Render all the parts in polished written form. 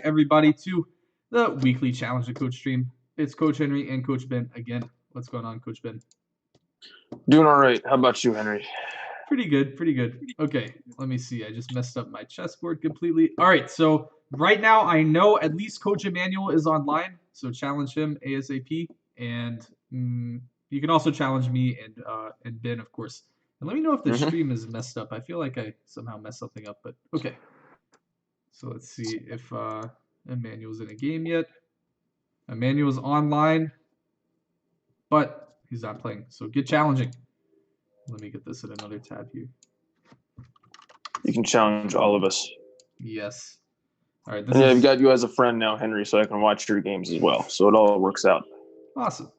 everybody to the weekly Challenge the Coach stream. It's Coach Henry and Coach Ben again. What's going on, Coach Ben? Doing all right. How about you, Henry? Pretty good, pretty good. Okay, let me see. I just messed up my chessboard completely. All right, so right now I know at least Coach Emmanuel is online, so challenge him ASAP, and you can also challenge me and Ben, of course. And let me know if the stream is messed up. I feel like I somehow messed something up, but okay. So let's see if Emmanuel's in a game yet. Emmanuel's online, but he's not playing. So get challenging. Let me get this in another tab here. You can challenge all of us. Yes. All right. I've got you as a friend now, Henry, so I can watch your games as well. So it all works out. Awesome.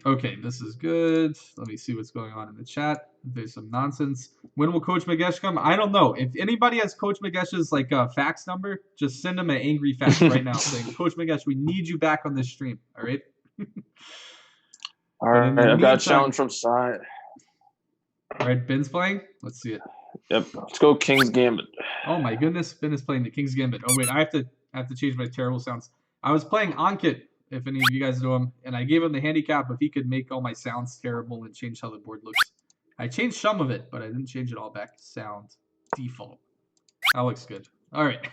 Okay, this is good. Let me see what's going on in the chat. There's some nonsense. When will Coach Magesh come? I don't know. If anybody has Coach Magesh's fax number, just send him an angry fax right now saying, Coach Magesh, we need you back on this stream. All right. All right. I've got a challenge from side. All right, Ben's playing. Let's see it. Yep. Let's go King's Gambit. Oh my goodness, Ben is playing the King's Gambit. Oh wait, I have to change my terrible sounds. I was playing Ankit, if any of you guys know him, and I gave him the handicap if he could make all my sounds terrible and change how the board looks. I changed some of it, but I didn't change it all back to sound default. That looks good. All right.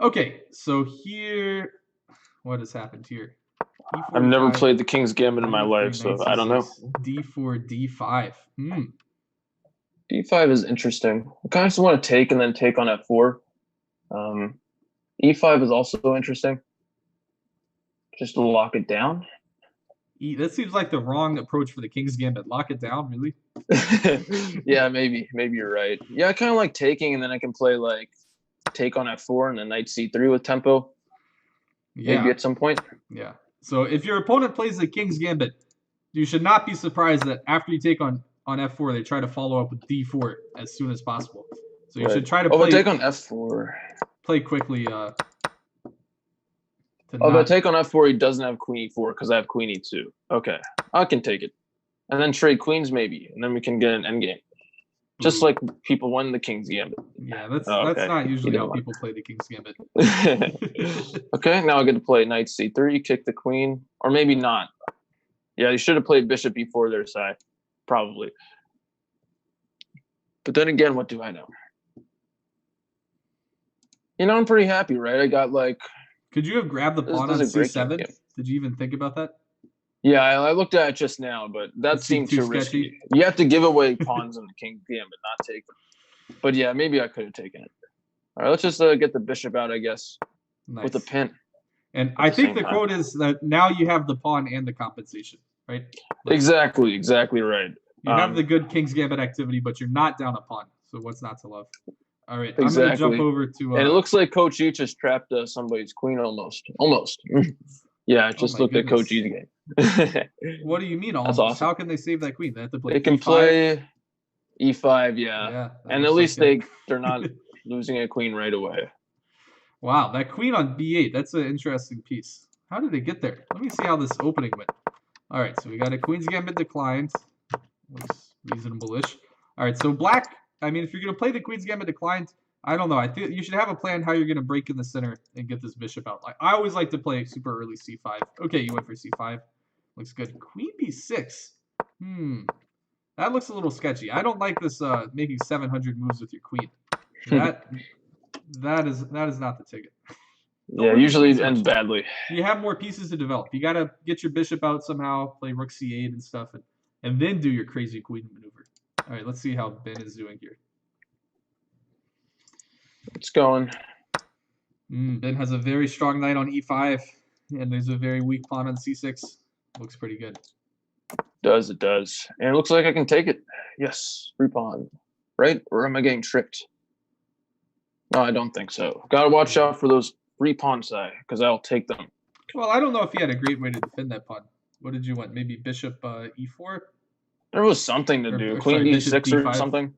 Okay, so here, what has happened here? I've never played the King's Gambit in my life, so I don't know. D4, D5. D5 is interesting. I kind of just want to take and then take on F4. E5 is also interesting. Just to lock it down. That seems like the wrong approach for the King's Gambit. Lock it down, really? Yeah, maybe you're right. Yeah, I kind of like taking, and then I can play like take on F4 and then knight C3 with tempo. Yeah. Maybe at some point. Yeah. So if your opponent plays the King's Gambit, you should not be surprised that after you take on F4, they try to follow up with D4 as soon as possible. So you should try to play. Take on F4. Play quickly. But take on F4, he doesn't have Queen E4 because I have Queen E2. Okay, I can take it, and then trade queens maybe, and then we can get an endgame. Just like people win the King's Gambit. Yeah, that's not usually how people play the King's Gambit. Okay, now I get to play knight C3, kick the queen, or maybe not. Yeah, you should have played bishop E4 their side, probably. But then again, what do I know? I'm pretty happy, right? I got like. Could you have grabbed the pawn on C7? Did you even think about that? Yeah, I looked at it just now, but that seemed too risky. You have to give away pawns in the King's Gambit, not take them. But yeah, maybe I could have taken it. All right, let's just get the bishop out, I guess, with a pin. And I think the quote is that now you have the pawn and the compensation, right? Exactly right. You have the good King's Gambit activity, but you're not down a pawn. So what's not to love? All right, exactly. I'm going to jump over to... and it looks like Coach E just trapped somebody's queen almost. Yeah, I just looked at Coach E's game. What do you mean almost? Awesome. How can they save that queen? They have to play They can play E5, yeah. And at least they're not losing a queen right away. Wow, that queen on B8, that's an interesting piece. How did they get there? Let me see how this opening went. All right, so we got a Queen's Gambit declined. Looks reasonable-ish. All right, so black, I mean, if you're going to play the Queen's Gambit declined, I don't know. I think you should have a plan how you're going to break in the center and get this bishop out. I always like to play super early C5. Okay, you went for C5. Looks good. Queen B6. That looks a little sketchy. I don't like this making 700 moves with your queen. That is not the ticket. Yeah, usually it ends badly. You have more pieces to develop. You got to get your bishop out somehow, play rook C8 and stuff, and then do your crazy queen maneuver. All right, let's see how Ben is doing here. It's going. Ben has a very strong knight on E5, and there's a very weak pawn on C6. Looks pretty good. It does. And it looks like I can take it. Yes, free pawn. Right? Or am I getting tricked? No, I don't think so. Got to watch out for those free pawn side, because I'll take them. Well, I don't know if he had a great way to defend that pawn. What did you want? Maybe bishop E4? There was something to do. Queen D6 or something.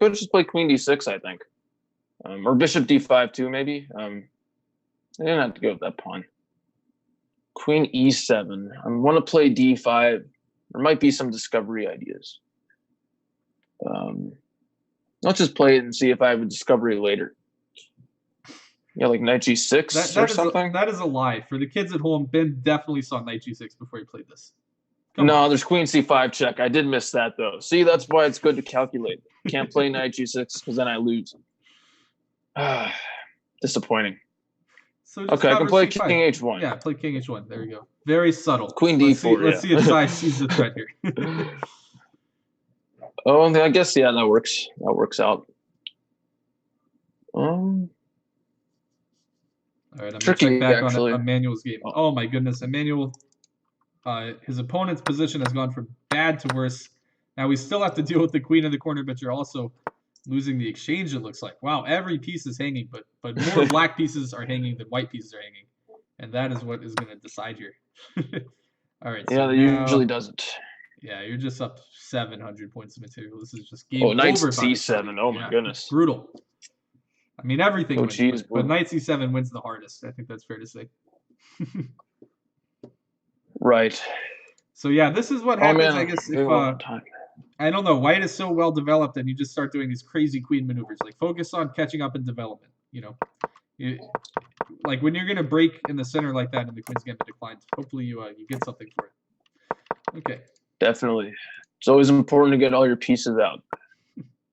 Could just play Queen D6, I think. Or bishop D5 too, maybe. I didn't have to go with that pawn. Queen E7. I want to play D5. There might be some discovery ideas. Let's just play it and see if I have a discovery later. Yeah, like knight g6 or something. That is a lie. For the kids at home, Ben definitely saw knight g6 before he played this. No, there's queen c5 check. I did miss that, though. See, that's why it's good to calculate. Can't play knight g6 because then I lose. Disappointing. So okay, I can play c5. king h1. Yeah, play king h1. There we go. Very subtle. Queen d4. Let's see if Sai sees the threat here. Oh, I guess, yeah, that works. That works out. All right, I'm tricky, going to check back actually. on Emmanuel's game. Oh, my goodness. Emmanuel, his opponent's position has gone from bad to worse. Now, we still have to deal with the queen in the corner, but you're also losing the exchange, it looks like. Wow, every piece is hanging, but more black pieces are hanging than white pieces are hanging. And that is what is going to decide here. All right. So yeah, that usually doesn't. Yeah, you're just up 700 points of material. This is just game over. Knight c7. Oh, my goodness. Brutal. I mean, everything wins, geez, but knight c7 wins the hardest. I think that's fair to say. Right. So, yeah, this is what happens, I guess, if I don't know, white is so well developed and you just start doing these crazy queen maneuvers. Like, focus on catching up in development, you know. Like, when you're going to break in the center like that and the queen's getting declined, hopefully you get something for it. Okay. Definitely. It's always important to get all your pieces out,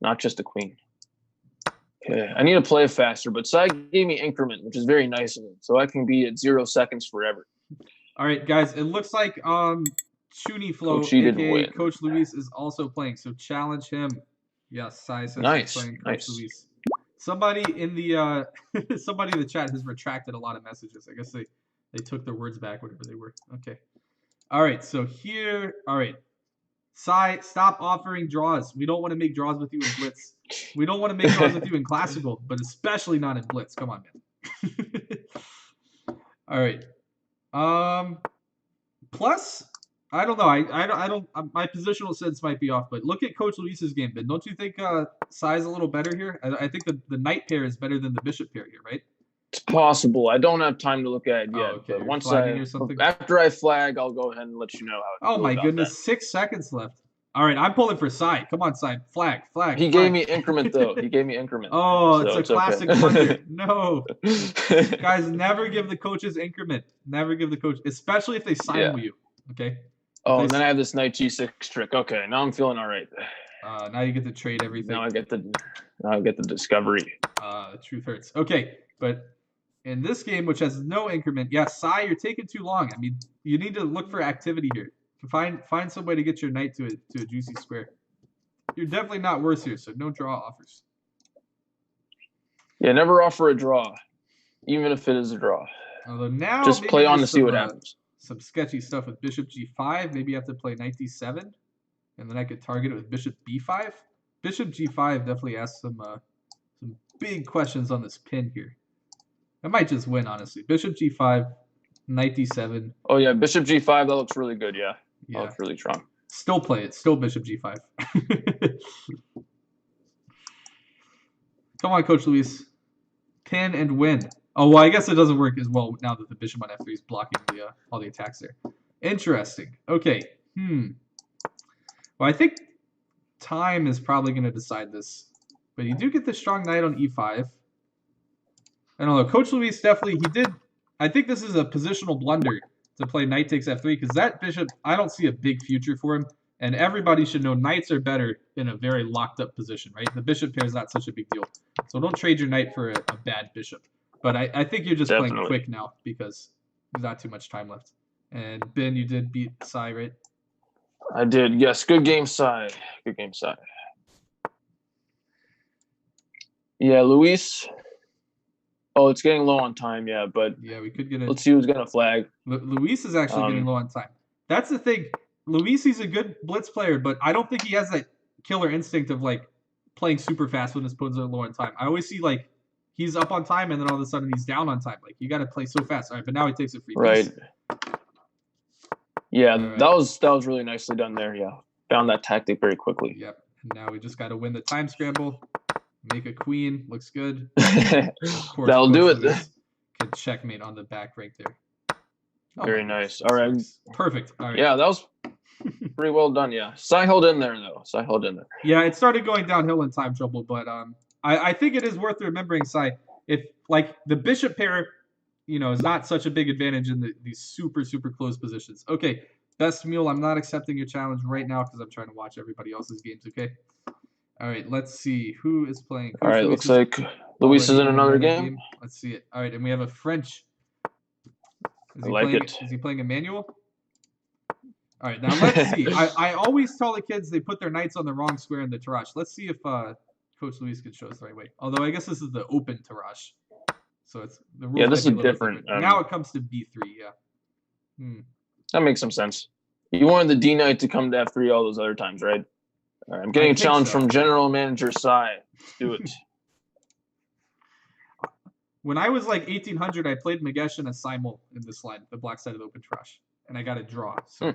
not just the queen. Okay, I need to play faster, but Sai gave me increment, which is very nice of him, so I can be at 0 seconds forever. All right, guys, it looks like Chuni Flow, aka Coach Luis, is also playing, so challenge him. Yes, Sai says he's playing Coach Luis. Somebody in the somebody in the chat has retracted a lot of messages. I guess they took their words back, whatever they were. Okay. All right, so here, all right. Sai, stop offering draws. We don't want to make draws with you in Blitz. We don't want to make draws with you in Classical, but especially not in Blitz. Come on, man. All right. Plus, I don't know. I don't. My positional sense might be off, but look at Coach Luis's game. But don't you think Sai's a little better here? I think the knight pair is better than the bishop pair here, right? It's possible. I don't have time to look at it yet. Oh, okay. But once after I flag, I'll go ahead and let you know how. Oh my goodness, 6 seconds left. All right, I'm pulling for Sai. Come on, Sai. Flag. He gave me increment though. He gave me increment. Oh, so it's a classic blunder. No, guys, never give the coaches increment. Never give the coach, especially if they silo you. Okay. Oh, and then I have this knight g6 trick. Okay, now I'm feeling all right. Now you get to trade everything. Now I get the discovery. Truth hurts. Okay, but in this game, which has no increment, yeah, Sai, you're taking too long. I mean, you need to look for activity here. Find some way to get your knight to a juicy square. You're definitely not worse here, so no draw offers. Yeah, never offer a draw, even if it is a draw. Although now just play on to see what happens. Some sketchy stuff with bishop g5. Maybe you have to play knight d7, and then I could target it with bishop b5. Bishop g5 definitely asks some big questions on this pin here. I might just win, honestly. Bishop g5, knight d7. Oh, yeah, bishop g5, that looks really good, yeah. That looks really strong. Still play it. Still bishop g5. Come on, Coach Luis. Pin and win. Oh, well, I guess it doesn't work as well now that the bishop on f3 is blocking all the attacks there. Interesting. Okay. Well, I think time is probably going to decide this. But you do get the strong knight on e5. I don't know. Coach Luis definitely, I think this is a positional blunder to play knight takes f3 because that bishop, I don't see a big future for him. And everybody should know knights are better in a very locked up position, right? The bishop pair is not such a big deal. So don't trade your knight for a bad bishop. But I think you're just playing quick now because there's not too much time left. And Ben, you did beat Sai, right? I did, yes. Good game, Sai. Good game, Sai. Yeah, Luis. Oh, it's getting low on time, yeah, but yeah, we could get it. Let's see who's gonna flag. Luis is actually getting low on time. That's the thing. Luis, he's a good blitz player, but I don't think he has that killer instinct of like playing super fast when his opponents are low on time. I always see like he's up on time and then all of a sudden he's down on time. Like you got to play so fast. All right, but now he takes a free piece. Right. Yeah, right. That was really nicely done there. Yeah, found that tactic very quickly. Yep. And now we just got to win the time scramble. Make a queen. Looks good. That'll do it. Can checkmate on the back right there. Oh Very nice. All right. Perfect. All right. Yeah, that was pretty well done. Yeah, Sai held in there though. Sai held in there. Yeah, it started going downhill in time trouble, but I think it is worth remembering, Sai, if like the bishop pair, is not such a big advantage in these super close positions. Okay, Best Mule, I'm not accepting your challenge right now because I'm trying to watch everybody else's games. Okay. All right, let's see who is playing. All right, looks like Luis is in another game. Let's see it. All right, and we have a French. I like it. Is he playing Emmanuel? All right, now let's see. I always tell the kids they put their knights on the wrong square in the Tarrasch. Let's see if Coach Luis can show us the right way. Although I guess this is the open Tarrasch, so it's the rules. Yeah, this is different. Now it comes to B3. Yeah. That makes some sense. You wanted the D knight to come to F3 all those other times, right? All right, I'm getting a challenge from General Manager Sai. Let's do it. When I was like 1800, I played Magesh and a Simul in this line, the black side of the open Tarrasch, and I got a draw. So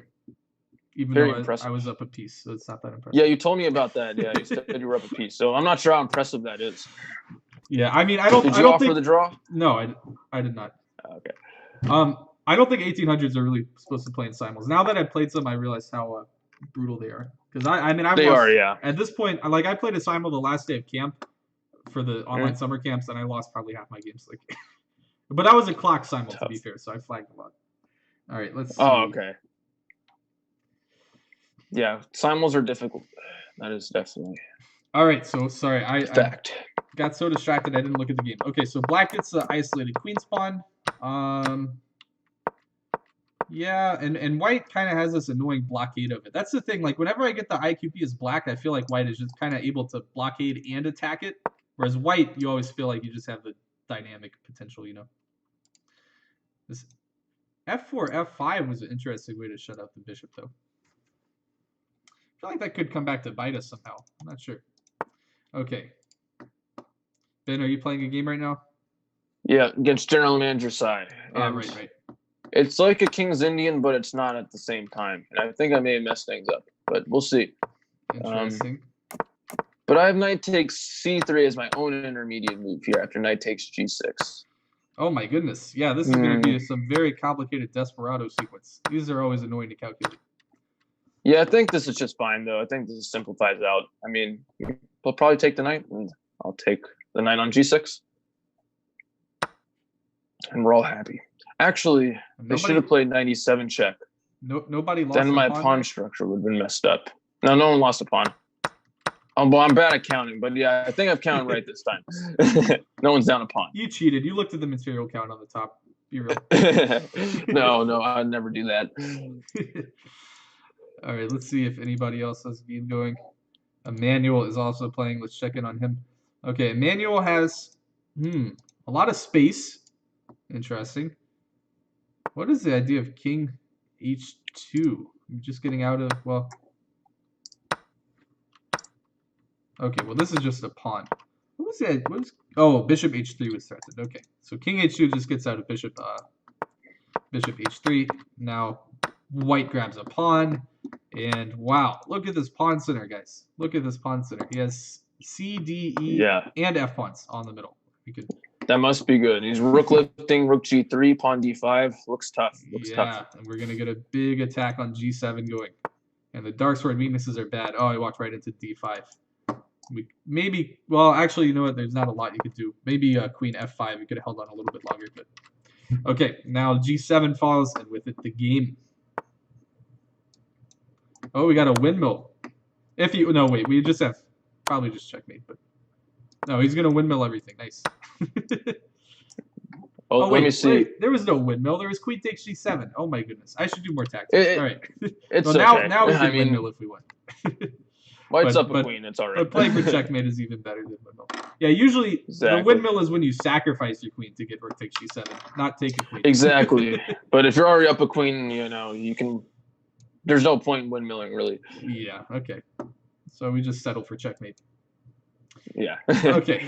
even though I was up a piece, so it's not that impressive. Yeah, you told me about that. Yeah, you said you were up a piece. So I'm not sure how impressive that is. Yeah, I mean, I don't. Did you offer the draw? No, I did not. Okay. I don't think 1800s are really supposed to play in Simuls. Now that I played some, I realized how brutal they are. Because they are, yeah. At this point, I played a Simul the last day of camp for the online summer camps, and I lost probably half my games. But that was a clock Simul, to be fair, so I flagged a lot. All right, let's see. Oh, okay. Yeah, Simuls are difficult. That is definitely. All right, so sorry, I got so distracted I didn't look at the game. Okay, so black gets the isolated queen's pawn. Yeah, and white kind of has this annoying blockade of it. That's the thing. Like, whenever I get the IQP as black, I feel like white is just kind of able to blockade and attack it. Whereas white, you always feel like you just have the dynamic potential, This F4, F5 was an interesting way to shut out the bishop, though. I feel like that could come back to bite us somehow. I'm not sure. Okay. Ben, are you playing a game right now? Yeah, against General Manager Sai. Right. It's like a King's Indian, but it's not at the same time. And I think I may have messed things up, but we'll see. Interesting. But I have knight takes c3 as my own intermediate move here after knight takes g6. Oh my goodness. Yeah, this is going to be some very complicated Desperado sequence. These are always annoying to calculate. Yeah, I think this is just fine, though. I think this simplifies out. I mean, we'll probably take the knight, and I'll take the knight on g6. And we're all happy. Actually, they should have played 97 check. Nobody lost. Then my pawn structure would have been messed up. No one lost a pawn. Well, I'm bad at counting, but yeah, I think I've counted right this time. No one's down a pawn. You cheated. You looked at the material count on the top. Be real. No, I'd never do that. All right, let's see if anybody else has a game going. Emmanuel is also playing. Let's check in on him. Okay, Emmanuel has a lot of space. Interesting. What is the idea of King H2? I'm just getting out of, well. Okay, well, this is just a pawn. What was that? Oh, Bishop H3 was threatened. Okay, so King H2 just gets out of Bishop H3. Now, white grabs a pawn. And wow, look at this pawn center, guys. Look at this pawn center. He has C, D, E, and F pawns on the middle. That must be good. He's rook lifting, rook g3, pawn d5. Looks tough. Tough. And we're going to get a big attack on g7 going. And the dark sword weaknesses are bad. Oh, I walked right into d5. Well, actually, you know what? There's not a lot you could do. Maybe queen f5. We could have held on a little bit longer. But okay, now g7 falls, and with it, the game. Oh, we got a windmill. No, wait, we just have probably just checkmate, but no, he's gonna windmill everything. Nice. Wait, let me see. Wait, there was no windmill. There was queen takes g7. Oh my goodness, I should do more tactics. All right. It's well, okay. now we can windmill if we want. White's up a queen. It's all right. But playing for checkmate is even better than windmill. Yeah, usually the windmill is when you sacrifice your queen to get rook takes g7, not take a queen. Exactly. But if you're already up a queen, you can. There's no point in windmilling, really. Yeah, okay. So we just settle for checkmate. Yeah. Okay.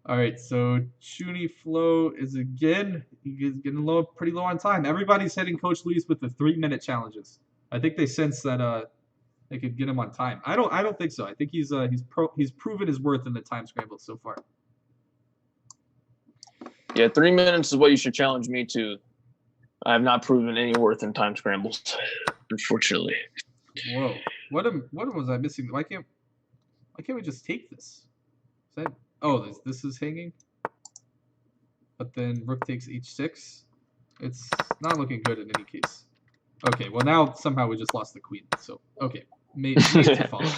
All right, so Chuni Flo is again, he's getting pretty low on time. Everybody's hitting Coach Luis with the 3-minute challenges. I think they sense that they could get him on time. I don't think so. I think he's proven his worth in the time scramble so far. Yeah, 3 minutes is what you should challenge me to. I have not proven any worth in time scrambles, unfortunately. Whoa. What was I missing? Why can't we just take this? Is that, oh, this is hanging? But then rook takes h6. It's not looking good in any case. Okay, well now somehow we just lost the queen. So, okay. Made to follow.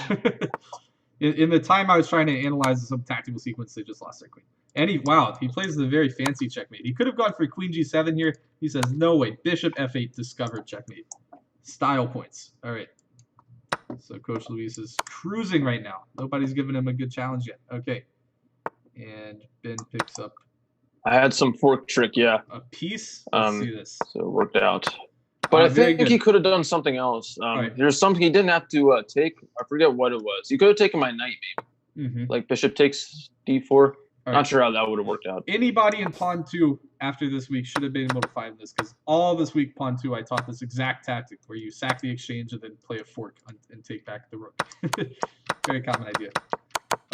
In the time I was trying to analyze some tactical sequence, they just lost their queen. And he plays the very fancy checkmate. He could have gone for queen g7 here. He says, no way, bishop f8 discovered checkmate. Style points. All right. So Coach Luis is cruising right now. Nobody's given him a good challenge yet. Okay. And Ben picks up. I had some fork trick, yeah. A piece? Let's see this. So it worked out. But I think he could have done something else. Right. There's something he didn't have to take. I forget what it was. He could have taken my knight, maybe. Like bishop takes d4. Not sure how that would have worked out. Anybody in Pawn 2 after this week should have been able to find this, because all this week, Pawn 2, I taught this exact tactic where you sack the exchange and then play a fork and take back the rook. Very common idea.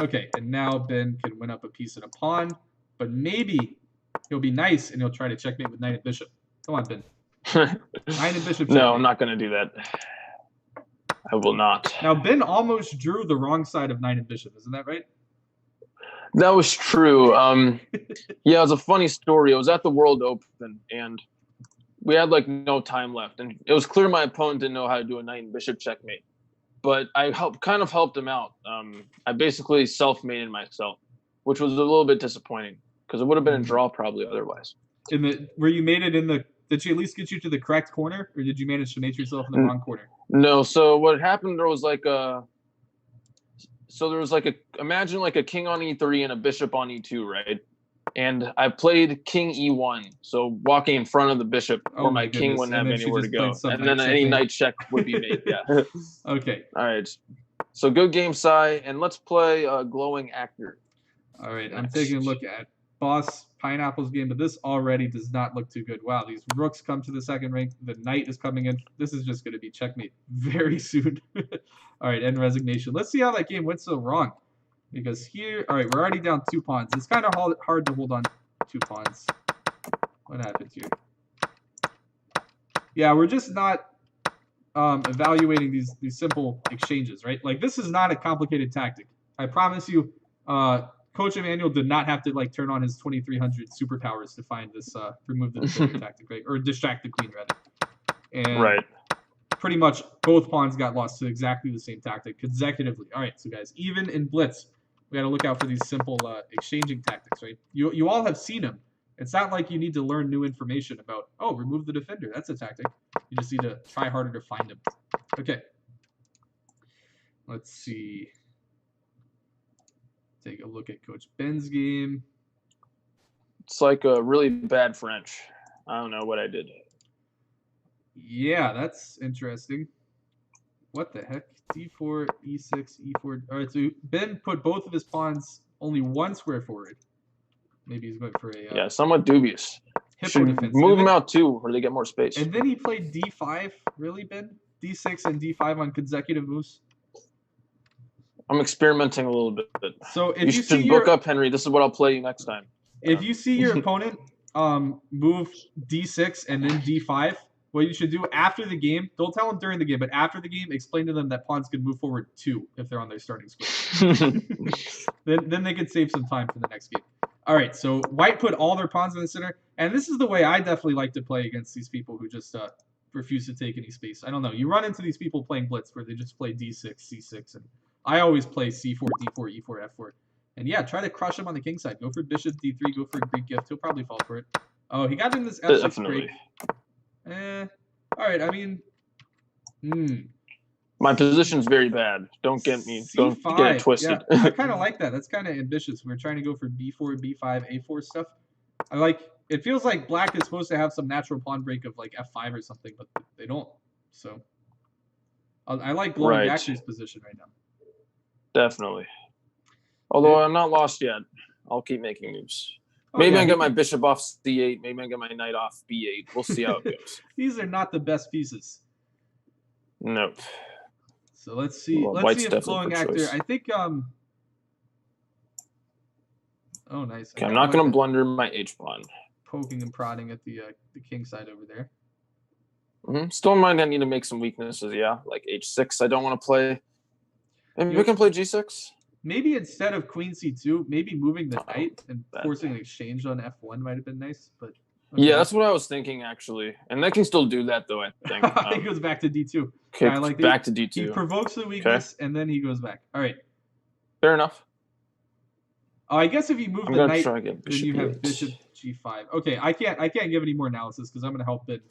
Okay, and now Ben can win up a piece and a pawn, but maybe he'll be nice and he'll try to checkmate with knight and bishop. Come on, Ben. Knight and bishop. No, I'm not going to do that. I will not. Now, Ben almost drew the wrong side of knight and bishop. Isn't that right? That was true. Yeah, it was a funny story. It was at the World Open, and we had like no time left, and it was clear my opponent didn't know how to do a knight and bishop checkmate. But I kind of helped him out. I basically self-mated myself, which was a little bit disappointing because it would have been a draw probably otherwise. Where you made it in the? Did she at least get you to the correct corner, or did you manage to mate yourself in the wrong corner? No. So what happened? There was like imagine like a king on e3 and a bishop on e2, right? And I played king e1, so walking in front of the bishop, where my king wouldn't have anywhere to go, and then any knight check would be made. Yeah. Okay. All right. So good game, Sai, and let's play Glowing Actor. All right, I'm taking a look at Boss Pineapple's game, but this already does not look too good. Wow, these rooks come to the second rank. The knight is coming in. This is just going to be checkmate very soon. All right, end resignation. Let's see how that game went so wrong. Because here, all right, we're already down 2 pawns. It's kind of hard to hold on 2 pawns. What happened here? Yeah, we're just not evaluating these simple exchanges, right? Like, this is not a complicated tactic. I promise you, Coach Emmanuel did not have to like turn on his 2300 superpowers to find this remove the defender tactic, right? Or distract the queen rather. And right. Pretty much both pawns got lost to exactly the same tactic consecutively. All right, so guys, even in blitz, we got to look out for these simple exchanging tactics, right? You all have seen them. It's not like you need to learn new information about, oh, remove the defender. That's a tactic. You just need to try harder to find them. Okay. Let's see. Take a look at Coach Ben's game. It's like a really bad French. I don't know what I did. Yeah, that's interesting. What the heck? D4, E6, E4. All right, so Ben put both of his pawns only 1 square forward. Maybe he's going for a... yeah, somewhat dubious. Hippo defense. Move them out too, where they get more space. And then he played D5. Really, Ben? D6 and D5 on consecutive moves? I'm experimenting a little bit. So if you should book up, Henry. This is what I'll play you next time. If you see your opponent move D6 and then D5, what you should do after the game, don't tell them during the game, but after the game, explain to them that pawns can move forward 2 if they're on their starting square. then they can save some time for the next game. All right, so White put all their pawns in the center, and this is the way I definitely like to play against these people who just refuse to take any space. I don't know. You run into these people playing blitz where they just play D6, C6, and I always play C4, D4, E4, F4. And yeah, try to crush him on the king side. Go for bishop D3, go for a Greek gift. He'll probably fall for it. Oh, he got in this F6 break. All right, I mean... My position's very bad. Don't get me. C5, don't get it twisted. Yeah, I kind of like that. That's kind of ambitious. We're trying to go for B4, B5, A4 stuff. I like... It feels like black is supposed to have some natural pawn break of like F5 or something, but they don't. So... I like Glowing Actor's position right now. Definitely. Although I'm not lost yet. I'll keep making moves. Maybe I get my bishop off C8. Maybe I get my knight off B8. We'll see how it goes. These are not the best pieces. Nope. So let's see. Well, let's see if Glowing Actor. I think Oh, nice. Okay, I'm not going to blunder my H pawn. Poking and prodding at the king side over there. Still might need to make some weaknesses, yeah. Like h6, I don't want to play. Maybe we can play g6. Maybe instead of queen c2, maybe moving the knight and forcing an exchange on f1 might have been nice. But okay. Yeah, that's what I was thinking, actually. And they can still do that, though, I think. He goes back to d2. Okay, I like back to d2. He provokes the weakness, and then he goes back. All right. Fair enough. Oh, I guess if you move the knight, then you have bishop g5. Okay, I can't give any more analysis because I'm going to help it.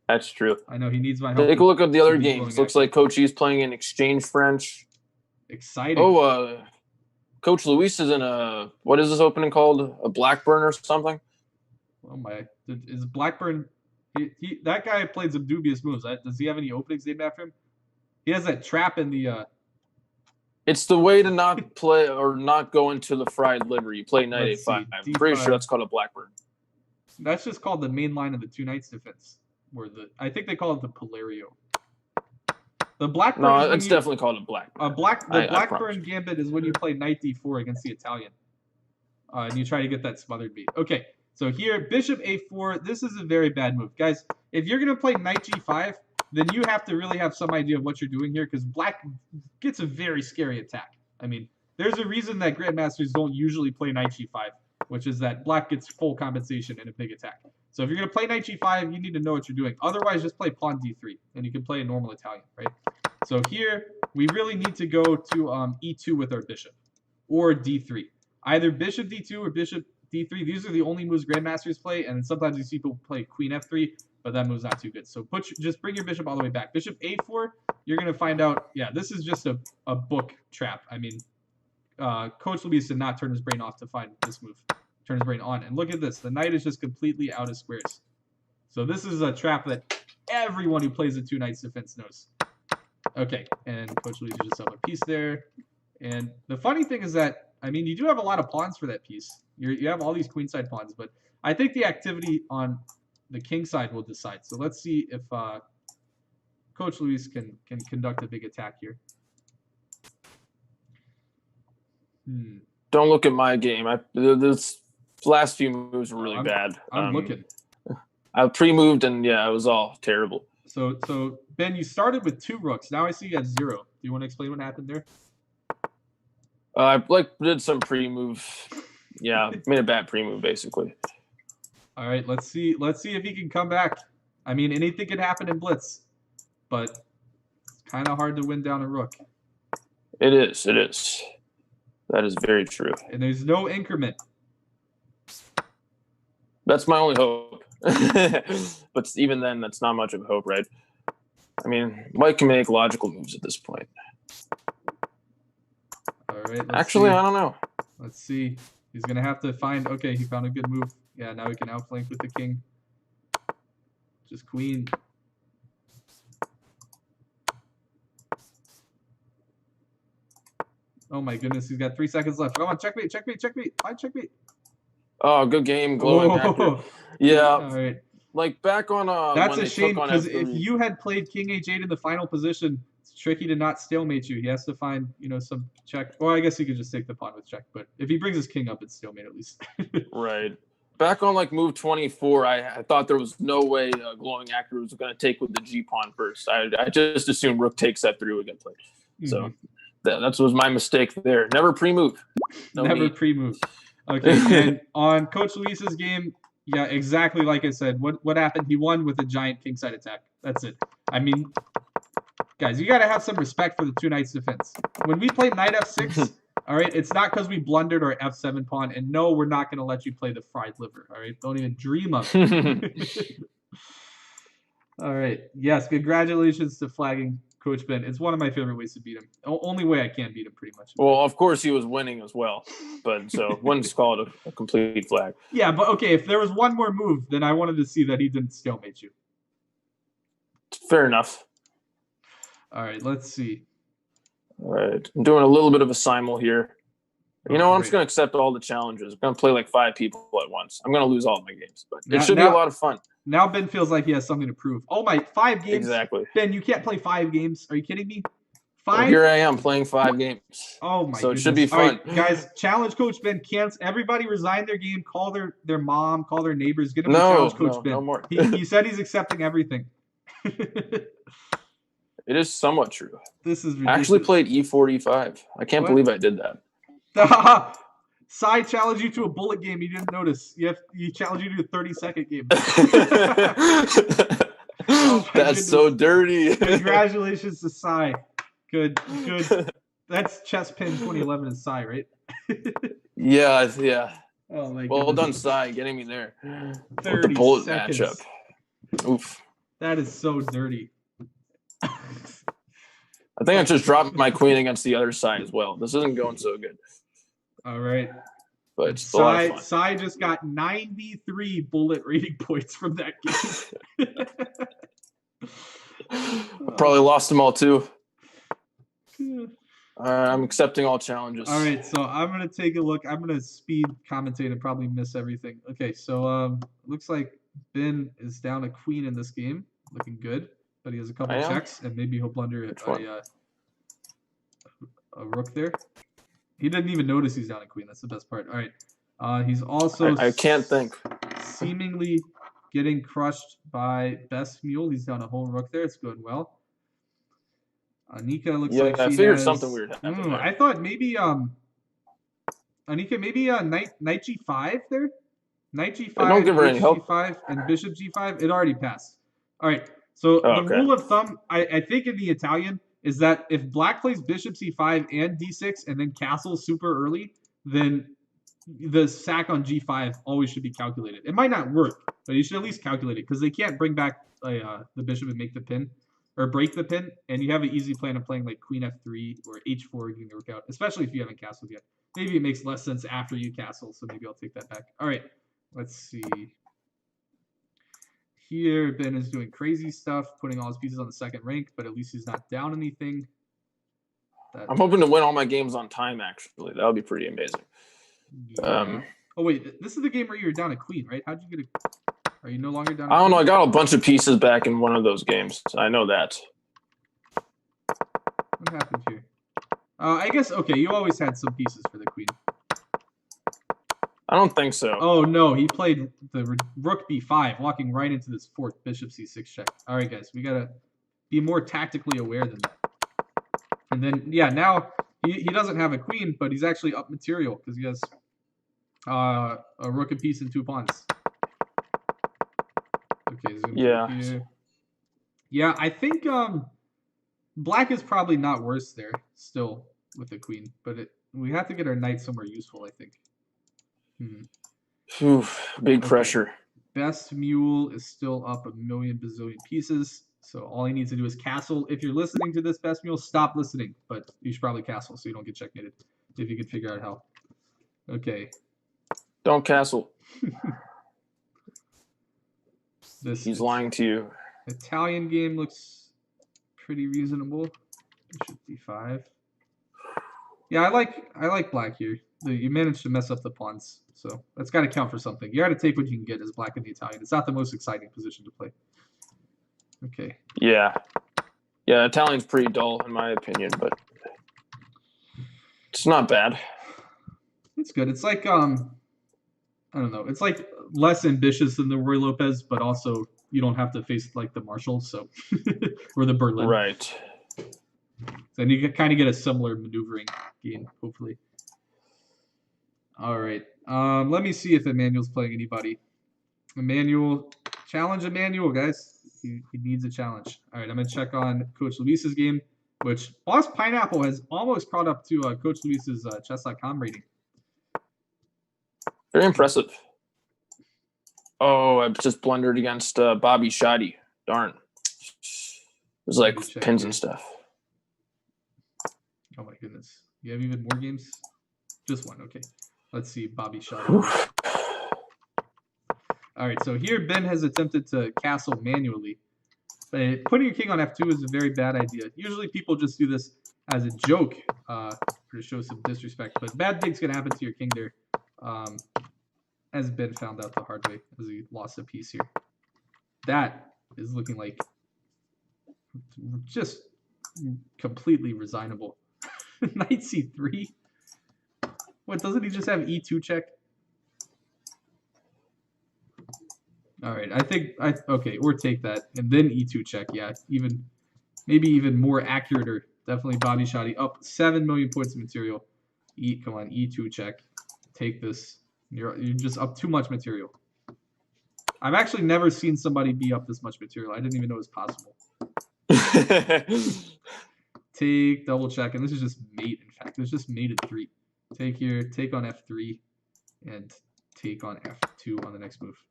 That's true. I know he needs my help. Take a look at the other games. Looks like Coach E's playing in Exchange French. Exciting. Oh, Coach Luis is in a, what is this opening called? A Blackburn or something? Oh my, is Blackburn? That guy played some dubious moves. Does he have any openings named after him? He has that trap in the. It's the way to not play or not go into the fried liver. You play knight a5. I'm pretty sure that's called a Blackburn. That's just called the main line of the two knights defense. I think they call it the Polario. The Blackburn. No, it's definitely called a Blackburn. The Blackburn gambit is when you play knight d4 against the Italian, and you try to get that smothered beat. Okay, so here bishop a4. This is a very bad move, guys. If you're gonna play knight g5, then you have to really have some idea of what you're doing here, because black gets a very scary attack. I mean, there's a reason that grandmasters don't usually play knight g5, which is that black gets full compensation in a big attack. So if you're going to play knight g5, you need to know what you're doing. Otherwise, just play pawn d3, and you can play a normal Italian, right? So here, we really need to go to e2 with our bishop, or d3. Either bishop d2 or bishop d3. These are the only moves grandmasters play, and sometimes you see people play queen f3, but that move's not too good. So just bring your bishop all the way back. Bishop a4, you're going to find out, yeah, this is just a book trap. I mean, Coach Luis did not turn his brain off to find this move. Turn his brain on. And look at this. The knight is just completely out of squares. So this is a trap that everyone who plays the two knights defense knows. Okay, and Coach Luis just up a piece there. And the funny thing is that, I mean, you do have a lot of pawns for that piece. You have all these queenside pawns, but I think the activity on the king side will decide. So let's see if Coach Luis can conduct a big attack here. Don't look at my game. This last few moves were really bad. I'm looking. I pre-moved and yeah, it was all terrible. So Ben, you started with 2 rooks. Now I see you have 0. Do you want to explain what happened there? I did some pre-move. Yeah, made a bad pre-move basically. All right, let's see if he can come back. I mean, anything can happen in blitz, but it's kind of hard to win down a rook. It is. That is very true. And there's no increment. That's my only hope. But even then, that's not much of a hope, right? I mean, Mike can make logical moves at this point. All right. Actually, I don't know. Let's see. He's going to have to find... Okay, he found a good move. Yeah, now he can outflank with the king. Just queen. Oh my goodness, he's got 3 seconds left. Come on, checkmate. Fine, checkmate. Oh, good game, glowing actor. Yeah. All right. Like back on that's a shame, because if you had played king h8 in the final position, it's tricky to not stalemate you. He has to find, some check. Well, I guess he could just take the pawn with check, but if he brings his king up, it's stalemate at least. Right. Back on move 24, I thought there was no way glowing actor was going to take with the g pawn first. I just assumed rook takes f3 would get played. So that was my mistake there. Never pre-move. Never pre-move. Okay, and on Coach Luis's game, yeah, exactly like I said. What happened? He won with a giant kingside attack. That's it. I mean, guys, you got to have some respect for the two knights defense. When we play knight f6, all right, it's not because we blundered our f7 pawn. And no, we're not going to let you play the fried liver. All right, don't even dream of it. All right. Yes, congratulations to flagging Coach Ben. It's one of my favorite ways to beat him. Only way I can beat him, pretty much. Well, of course he was winning as well, but so wouldn't call it a complete flag. Yeah, but okay, if there was one more move, then I wanted to see that he didn't stalemate you. Fair enough. All right, let's see. All right, I'm doing a little bit of a simul here. You know, I'm just going to accept all the challenges. I'm going to play 5 people at once. I'm going to lose all of my games, but it should be a lot of fun. Now Ben feels like he has something to prove. Oh my, 5 games? Exactly. Ben, you can't play 5 games. Are you kidding me? 5. Well, here I am playing 5 games. Oh my So goodness. it should be fun. All right, guys, challenge Coach Ben. Cancel. Everybody resign their game. Call their mom. Call their neighbors. Get them to challenge Coach Ben. No more. He said he's accepting everything. It is somewhat true. This is ridiculous. I actually played E4, E5. I can't believe I did that. Sai challenged you to a bullet game. You didn't notice. He challenged you to a 30-second game. Oh that's so dirty. Congratulations to Sai. Good. That's Chess Pin 2011 and Sai, right? Yeah. Oh my well goodness. done, Sai, getting me there. 30 the bullet seconds. matchup. Oof. That is so dirty. I think I just dropped my queen against the other side as well. This isn't going so good. All right. But it's a lot of fun. Sai just got 93 bullet rating points from that game. I probably lost them all too. I'm accepting all challenges. All right, so I'm gonna take a look. I'm gonna speed commentate and probably miss everything. Okay, so looks like Ben is down a queen in this game, looking good, but he has a couple checks and maybe he'll blunder a rook there. He didn't even notice he's down a queen. That's the best part. All right, he's also I can't think. Seemingly getting crushed by Best Mule. He's down a whole rook there. It's going well. Anika looks like she I figured has, something weird happened there. I thought maybe Anika maybe knight g5 there. Knight g5. Don't give her any help. G5 and bishop g5. It already passed. All right. So the rule of thumb, I think in the Italian, is that if black plays bishop c5 and d6 and then castles super early, then the sack on g5 always should be calculated. It might not work, but you should at least calculate it because they can't bring back the bishop and make the pin or break the pin, and you have an easy plan of playing like queen f3 or h4 getting the rook out, especially if you haven't castled yet. Maybe it makes less sense after you castle, so maybe I'll take that back. All right, let's see. Here, Ben is doing crazy stuff, putting all his pieces on the second rank, but at least he's not down anything. I'm hoping to win all my games on time, actually. That would be pretty amazing. Yeah. Oh, wait. This is the game where you were down a queen, right? How'd you get a... Are you no longer down a I don't know. queen? I got a bunch of pieces back in one of those games. I know that. What happened here? I guess, okay, you always had some pieces for the queen. I don't think so. Oh, no. He played the rook b5, walking right into this fourth bishop c6 check. All right, guys. We got to be more tactically aware than that. And then, yeah, now he doesn't have a queen, but he's actually up material because he has a rook, a piece, and 2 pawns. Okay, zoom here. Yeah, I think black is probably not worse there still with the queen, but we have to get our knight somewhere useful, I think. Big pressure. Best Mule is still up a million bazillion pieces. So all he needs to do is castle. If you're listening to this, Best Mule, stop listening. But you should probably castle so you don't get checkmated. If you could figure out how. Okay. Don't castle. He's lying to you. Italian game looks pretty reasonable. Bishop d5. Yeah, I like black here. You managed to mess up the pawns, so that's got to count for something. You got to take what you can get as black in the Italian. It's not the most exciting position to play. Okay. Yeah, Italian's pretty dull in my opinion, but it's not bad. It's good. It's like I don't know. It's like less ambitious than the Ruy Lopez, but also you don't have to face like the Marshall, so or the Berlin. Right. And you can kind of get a similar maneuvering game, hopefully. All right. Let me see if Emmanuel's playing anybody. Emmanuel, challenge Emmanuel, guys. He needs a challenge. All right, I'm going to check on Coach Luis's game, which Boss Pineapple has almost caught up to Coach Luis's chess.com rating. Very impressive. Oh, I just blundered against Bobby Shoddy. Darn. It was like pins and stuff. Oh, my goodness. You have even more games? Just one. Okay. Let's see. Bobby Shoddy. All right, so here Ben has attempted to castle manually. But putting your king on f2 is a very bad idea. Usually people just do this as a joke to show some disrespect. But bad things can happen to your king there, as Ben found out the hard way as he lost a piece here. That is looking like just completely resignable. Knight c3. What, doesn't he just have e2 check? All right, okay, or take that and then e2 check. Yeah, maybe even more accurate, or definitely Bobby Shoddy up 7 million points of material. Come on, e2 check. Take this. You're just up too much material. I've actually never seen somebody be up this much material. I didn't even know it was possible. Take, double check, and this is just mate. In fact, it's just mate at 3. Take here, take on f3, and take on f2 on the next move.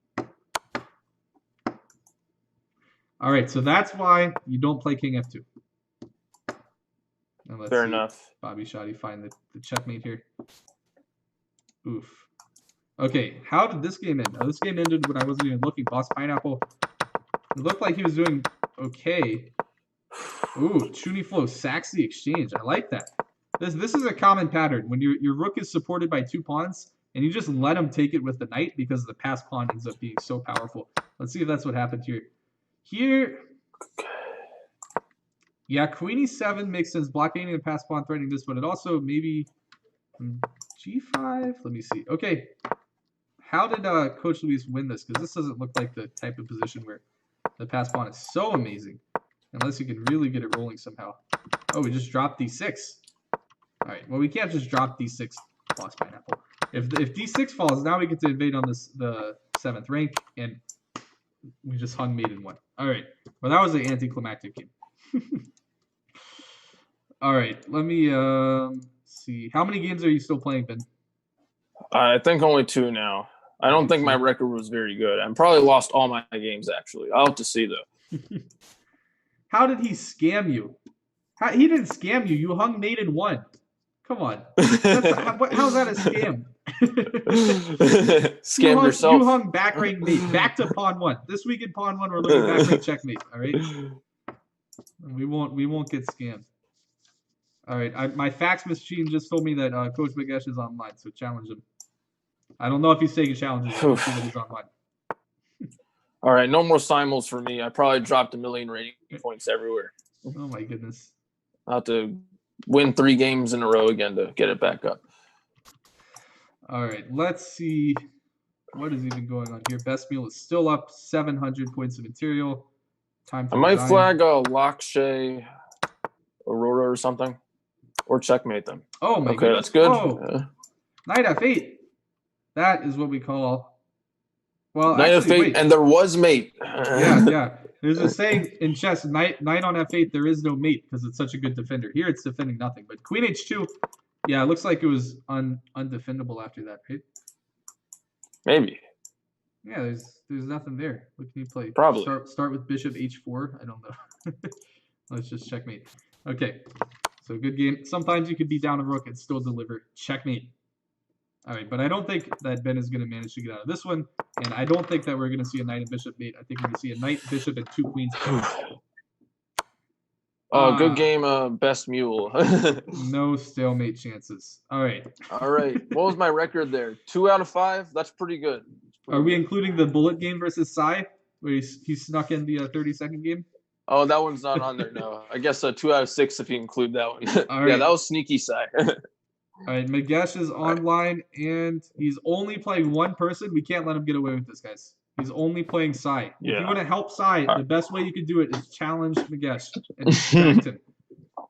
All right, so that's why you don't play king f2. And let's Fair enough. Bobby Shoddy find the checkmate here. Oof. Okay, how did this game end? Oh, this game ended when I wasn't even looking. Boss Pineapple. It looked like he was doing okay. Ooh, Chuny Flow sacks the exchange. I like that. This is a common pattern. When your rook is supported by 2 pawns, and you just let him take it with the knight because the passed pawn ends up being so powerful. Let's see if that's what happened here. Here, yeah, queen e7 makes sense. Blockading the passed pawn, threatening this, but it also maybe g5. Let me see. Okay, how did Coach Luis win this? Because this doesn't look like the type of position where the passed pawn is so amazing, unless you can really get it rolling somehow. Oh, we just dropped d6. All right, well, we can't just drop d6, Boss Pineapple. If d6 falls, now we get to invade on the 7th rank, and we just hung mate in 1. All right, well, that was an anticlimactic game. All right, let me see. How many games are you still playing, Ben? I think only 2 now. I don't think my record was very good. I probably lost all my games, actually. I'll have to see, though. How did he scam you? He didn't scam you. You hung mate in 1. Come on. How's that a scam? Scam yourself. You hung back rank mate. Back to pawn 1. This week in pawn 1, we're looking back rank checkmate. All right. We won't get scammed. All right. My fax machine just told me that Coach Magesh is online, so challenge him. I don't know if he's taking challenges. We'll see that he's online. All right. No more simuls for me. I probably dropped 1 million rating points everywhere. Oh my goodness. I'll have to win 3 games in a row again to get it back up. All right, let's see what is even going on here. Best meal is still up 700 points of material. Time to I might flag a Lakshay Aurora or something, or checkmate them. Oh my okay, that's good. Oh. Knight f8. That is what we call. Well, Knight actually, f8, wait. and there was mate. Yeah. There's a saying in chess: knight on f8. There is no mate because it's such a good defender. Here, it's defending nothing. But queen h2. Yeah, it looks like it was undefendable after that, right? Maybe. Yeah, there's nothing there. What can you play? Probably. Start with bishop h4. I don't know. Let's just checkmate. Okay, so good game. Sometimes you could be down a rook and still deliver. Checkmate. All right, but I don't think that Ben is going to manage to get out of this one, and I don't think that we're going to see a knight and bishop mate. I think we're going to see a knight, bishop, and 2 queens. Oh, good game, best mule. No stalemate chances. All right. All right. What was my record there? 2 out of 5? That's pretty good. Are we including the bullet game versus Sai, where he snuck in the 30-second game? Oh, that one's not on there, no. I guess 2 out of 6 if you include that one. All right. Yeah, that was sneaky Sai. All right, Magesh is online, and he's only playing 1 person. We can't let him get away with this, guys. He's only playing Sai. Yeah. If you want to help Sai, the best way you can do it is challenge Magesh and distract him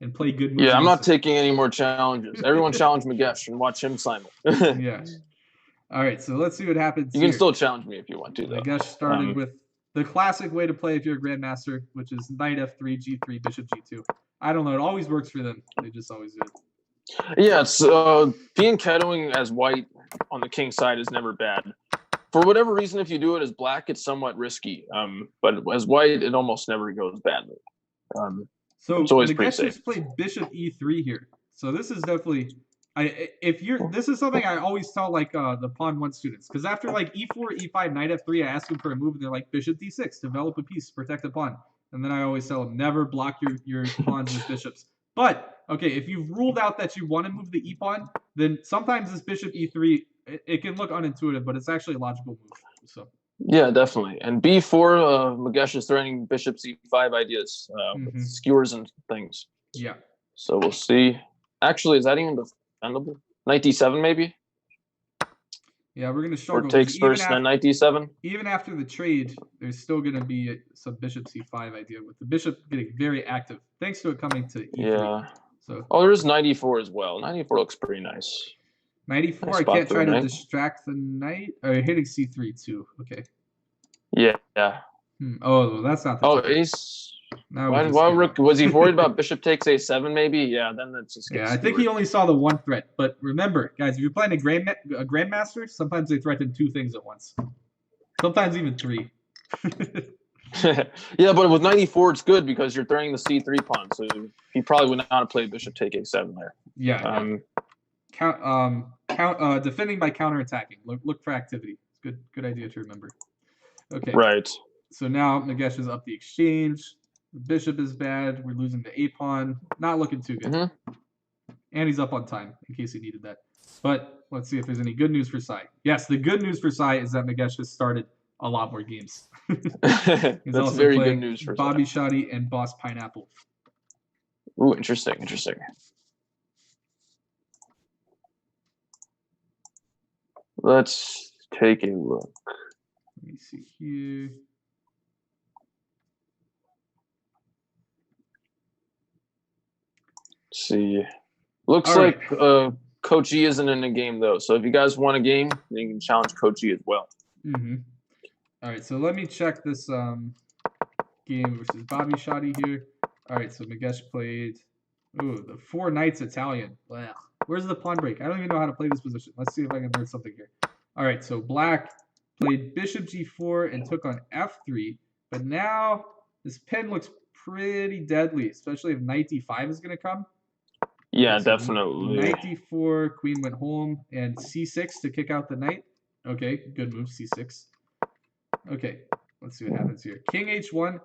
and play good moves. Yeah, I'm not taking any more challenges. Everyone challenge Magesh and watch him simul. Yeah. All right, so let's see what happens. You can still challenge me if you want to, though. Magesh started with the classic way to play if you're a grandmaster, which is knight f3, g3, bishop g2. I don't know. It always works for them. They just always do it. Yeah, it's being Ketoing as white on the king side is never bad. For whatever reason, if you do it as black, it's somewhat risky. But as white, it almost never goes badly. So it's always the pretty guest safe. just played bishop e3 here. So this is definitely, this is something I always tell the pawn 1 students, because after like e4, e5, knight f3, I ask them for a move and they're like bishop d6, develop a piece, protect the pawn, and then I always tell them never block your pawns with bishops. But okay, if you've ruled out that you want to move the e pawn, then sometimes this bishop e3 it can look unintuitive, but it's actually a logical move. So. Yeah, definitely. And b4, Magesh is threatening bishop c5 ideas with skewers and things. Yeah. So we'll see. Actually, is that even defendable? Knight d7 maybe? Yeah, we're gonna Or struggle. takes Even first, after, then knight d7? even after the trade, there's still gonna be some bishop c5 idea with the bishop getting very active, thanks to it coming to e3. Yeah. So. Oh, there's knight e4 as well. Knight e4 looks pretty nice. 94, Nice I spot can't for try the to knight. distract the knight. Oh, hitting c3 too. Okay. Yeah. Yeah. Oh, well, that's not the Oh, ticket. ace. Now Why, was he worried about bishop takes a7 maybe? Yeah, then that's just Yeah, I think he only saw the one threat. But remember, guys, if you're playing a grandmaster, sometimes they threaten 2 things at once. Sometimes even 3. Yeah, but with 94, it's good because you're throwing the c3 pawn, so he probably would not have played bishop take a7 there. Yeah. Defending by counterattacking. Look for activity. It's good idea to remember. Okay. Right. So now Nagesh is up the exchange. The bishop is bad. We're losing the a pawn. Not looking too good. And he's up on time in case he needed that. But let's see if there's any good news for Sai. Yes, the good news for Sai is that Nagesh has started a lot more games. He's That's also very playing good news for Bobby Shoddy and Boss Pineapple. Ooh, interesting. Let's take a look. Let me see here. Let's see. Looks All like Coach E isn't in the game though. So if you guys want a game, then you can challenge Coach E as well. All right, so let me check this game versus Bobby Shoddy here. All right, so Nagesh played the 4 knights Italian. Wow. Where's the pawn break? I don't even know how to play this position. Let's see if I can learn something here. All right, so Black played bishop g4 and took on f3, but now this pin looks pretty deadly, especially if knight d5 is going to come. Yeah, Okay, so definitely. Knight d4, queen went home, and c6 to kick out the knight. Okay, good move, c6. Okay, let's see what happens here. King h1,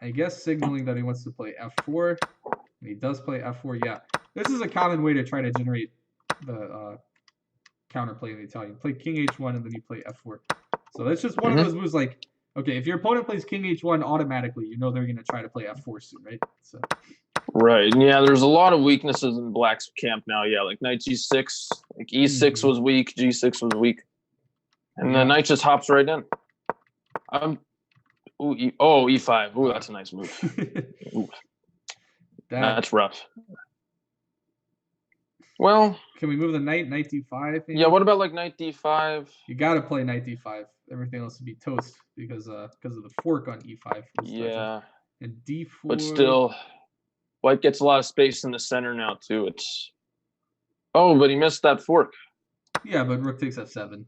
I guess signaling that he wants to play f4, and he does play f4. Yeah, this is a common way to try to generate the counterplay in the Italian. Play king h1 and then you play f4. So that's just one of those moves. Like, okay, if your opponent plays king h1, automatically you know they're going to try to play f4 soon, right? So. Right. Yeah, there's a lot of weaknesses in Black's camp now. Yeah, like knight g6, like e6 was weak, g6 was weak, and the knight just hops right in. E5. Ooh, that's a nice move. Ooh. That's rough. Well, can we move the knight d5? Maybe? Yeah, what about like knight d5? You got to play knight d5. Everything else would be toast because of the fork on e5. Yeah. And d4. But still, White gets a lot of space in the center now too. But he missed that fork. Yeah, but rook takes f7.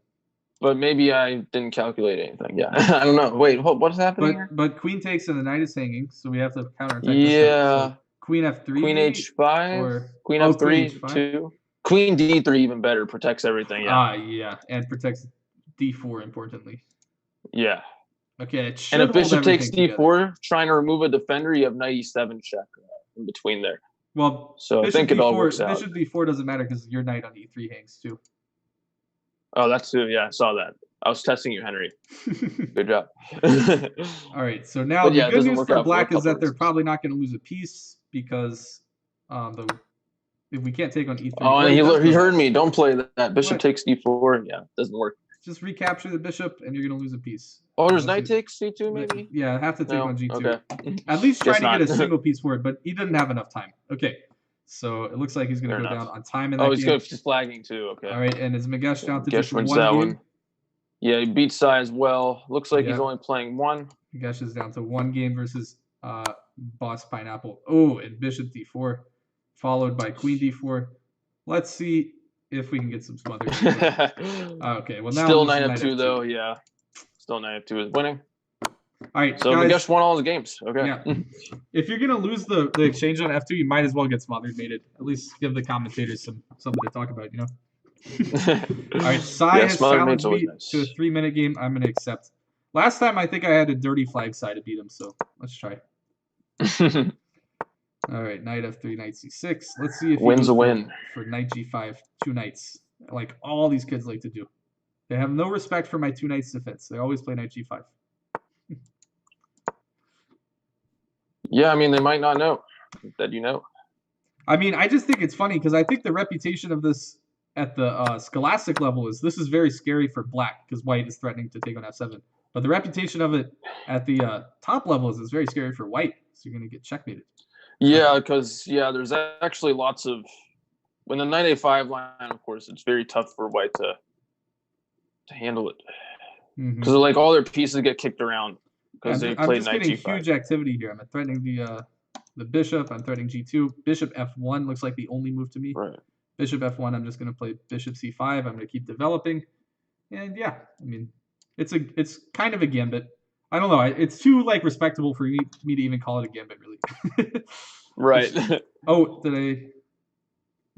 But maybe I didn't calculate anything. Yeah, I don't know. Wait, what's happening here? But queen takes and the knight is hanging, so we have to counterattack. Yeah. So queen f3. Queen h5. Or queen f3 too. Queen d3 even better, protects everything. Yeah. Yeah, and protects d4 importantly. Yeah. Okay. And if bishop takes d4, trying to remove a defender, you have knight e7 check in between there. Well, so I think it all works out. Bishop d4 doesn't matter because your knight on e3 hangs too. Oh, that's true. Yeah, I saw that. I was testing you, Henry. Good job. All right. So now the good news for Black is that they're probably not going to lose a piece because if we can't take on e3. Oh, and he heard me. Don't play that. Bishop takes d4. Yeah, doesn't work. Just recapture the bishop and you're going to lose a piece. Oh, there's knight takes c2 maybe? Yeah, I have to take on g2. Okay. At least trying to get a single piece for it, but he didn't have enough time. Okay. So it looks like he's going to go down on time in that game. Oh, he's flagging too. Okay. All right, and is Nagesh down to just one game? Yeah, he beats Sai as well. Looks like he's only playing one. Nagesh is down to 1 game versus Boss Pineapple. Oh, and Bishop d4, followed by Queen d4. Let's see if we can get some smothers. Okay, well now still knight f2 though. Yeah, still knight f2 is winning. All right, so guys, Nagesh won all his games. Okay. Yeah. If you're gonna lose the exchange on f2, you might as well get smothered mated. At least give the commentators something to talk about, you know. All right, Sai has challenged me to a 3-minute game. I'm gonna accept. Last time I think I had a dirty flag Sai to beat him, so let's try. All right, knight f3, knight c6. Let's see if wins a win for knight g5, 2 knights, like all these kids like to do. They have no respect for my 2 knights defense. They always play knight g5. Yeah, I mean they might not know that you know. I mean, I just think it's funny because I think the reputation of this at the scholastic level is this is very scary for black because white is threatening to take on f7. But the reputation of it at the top level is it's very scary for white, so you're going to get checkmated. Yeah, because there's actually lots of when the knight a5 line, of course, it's very tough for white to handle it because like all their pieces get kicked around because they play knight g5. I'm just getting huge activity here. I'm threatening the bishop. I'm threatening g2. Bishop f1 looks like the only move to me. Right. Bishop f1. I'm just going to play bishop c5. I'm going to keep developing, and yeah, I mean, it's kind of a gambit. I don't know. It's too like respectable for me to even call it a gambit, really. Right. Oh, did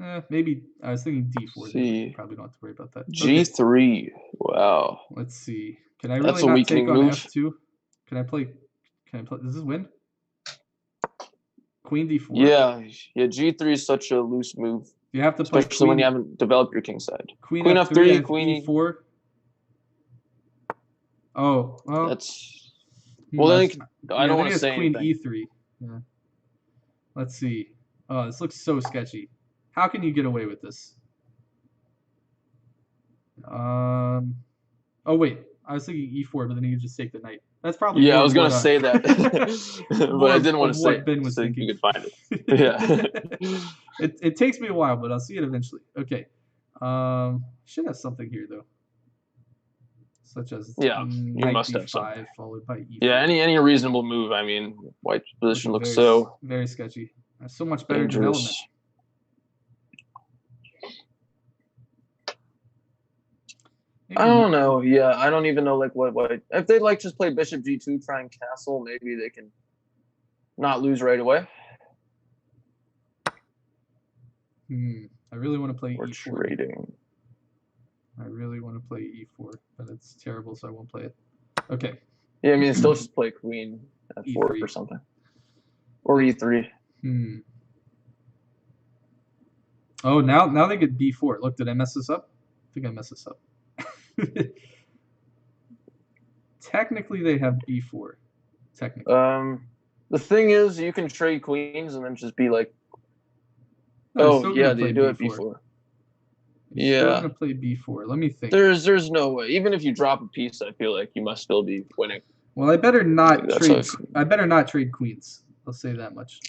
I? Maybe I was thinking d4. See. Probably don't have to worry about that. G3. Okay. Wow. Let's see. Can I really not take on move. f2? Can I play? Does this win? Queen d4. Yeah. G3 is such a loose move. You have to play especially when you haven't developed your king side. Queen f3, queen e4. Oh, well. That's well. I don't want to say queen anything. e3. Yeah. Let's see. Oh, this looks so sketchy. How can you get away with this? Oh wait, I was thinking e4, but then you just take the knight. That's probably I was gonna say that, but I didn't want to say what Ben was so thinking. You could find it. Yeah. It takes me a while, but I'll see it eventually. Okay. Should have something here though. Such as you must have something. Followed by e4. Yeah, any reasonable move. I mean, white's position looks very sketchy. That's so much better development. I don't know. Yeah, I don't even know like what if they like just play bishop g2, try and castle. Maybe they can not lose right away. I really want to play e4. Trading. I really want to play e4, but it's terrible, so I won't play it. Okay. Yeah, I mean, still just play queen f4 E3. or something, or e3. Oh, now they get b4. Look, did I mess this up? I think I messed this up. Technically, they have b4. Technically. The thing is, you can trade queens and then just be like, they do it b4. Still gonna play b4. Let me think. There's no way. Even if you drop a piece, I feel like you must still be winning. Well, I better not trade. I better not trade queens. I'll say that much.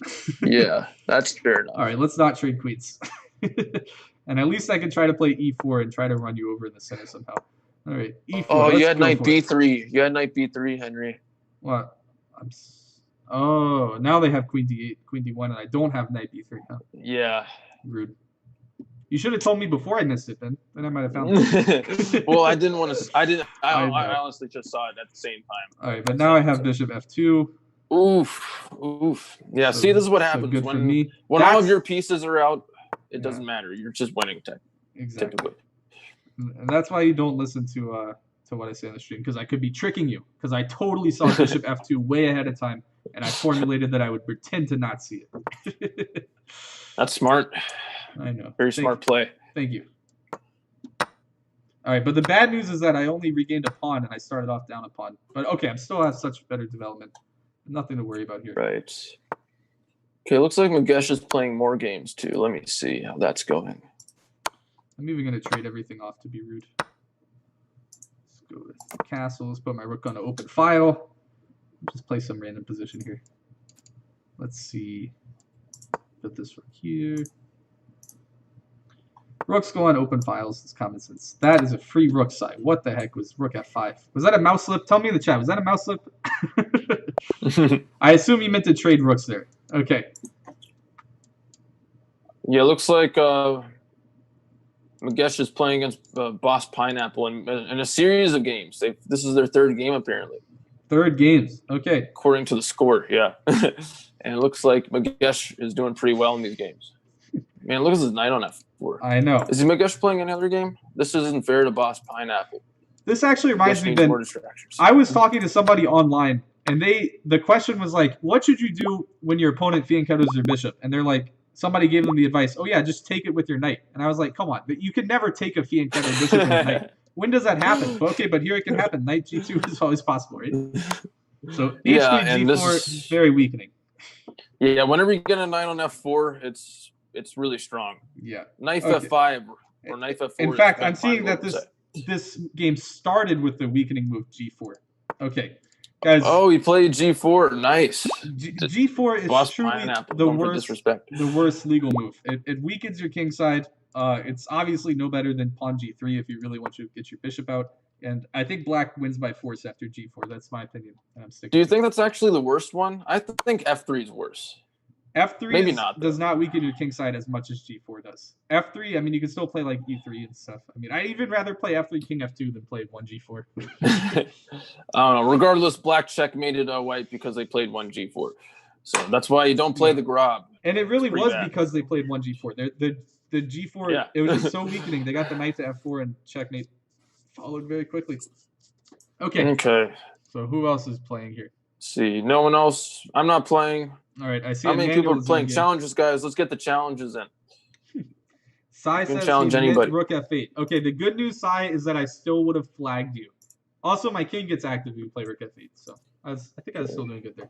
Yeah, that's fair enough. All right, let's not trade queens. And at least I can try to play e4 and try to run you over in the center somehow. All right, e4. Oh, you had knight b3. You had knight b3, Henry. What? Oh, now they have queen d8, queen d1, and I don't have knight b3. Huh? Yeah. Rude. You should have told me before I missed it, then. Then I might have found it. Well, I didn't want to. I honestly just saw it at the same time. All right, but now I have bishop f2. Oof. Yeah. See, this is what happens when all of your pieces are out. It doesn't matter. You're just winning. Exactly. Typically. And that's why you don't listen to what I say on the stream, because I could be tricking you, because I totally saw bishop f2 way ahead of time, and I formulated that I would pretend to not see it. That's smart. I know. Very smart play. Thank you. All right, but the bad news is that I only regained a pawn, and I started off down a pawn. But okay, I'm still have such better development. Nothing to worry about here. Right. Okay, looks like Magesh is playing more games too. Let me see how that's going. I'm even going to trade everything off to be rude. Let's go with the castle. Let's put my rook on an open file. Just play some random position here. Let's see. Put this rook here. Rooks go on open files. It's common sense. That is a free rook side. What the heck was rook f5? Was that a mouse slip? Tell me in the chat. Was that a mouse slip? I assume you meant to trade rooks there. Okay. Yeah, looks like Magesh is playing against Boss Pineapple in a series of games. This is their third game, apparently. Third games. Okay. According to the score, yeah. And it looks like Magesh is doing pretty well in these games. Man, look at his knight on f4. I know. Is Magesh playing another game? This isn't fair to Boss Pineapple. This actually reminds me, Ben. I was talking to somebody online, and the question was like, what should you do when your opponent fianchettos your bishop? And they're like, somebody gave them the advice, oh yeah, just take it with your knight. And I was like, come on, but you can never take a fianchetto bishop with a knight. When does that happen? But okay, but here it can happen. Knight g2 is always possible, right? So h3, g4 is very weakening. Yeah, whenever you get a knight on f4, it's it's really strong. Yeah. Knife Okay. F5 or knife F4. In fact, is I'm seeing that this game started with the weakening move G4. Okay, guys. Oh, he played G4. Nice. G4 is Boss truly Pineapple. the Don't worst. disrespect. The worst legal move. It weakens your king side. It's obviously no better than pawn G3 if you really want to get your bishop out. And I think black wins by force after G4. That's my opinion. And I'm sticking. Do you think that's actually the worst one? I think F3 is worse. F3 does not weaken your king side as much as G4 does. F3, I mean, you can still play like E3 and stuff. I mean, I'd even rather play F3 king F2 than play 1G4. I don't know. Regardless, black checkmated white because they played 1G4. So that's why you don't play the Grob. And it really was because they played 1G4. The G4, it was just so weakening. They got the knight to F4 and checkmate followed very quickly. Okay. So who else is playing here? See, no one else. I'm not playing. All right, I see. How many people are playing challenges, guys? Let's get the challenges in. Sai says challenge anybody. Rook F8. Okay, the good news, Sai, is that I still would have flagged you. Also, my king gets active if you play Rook F8, so I think I was still doing good there.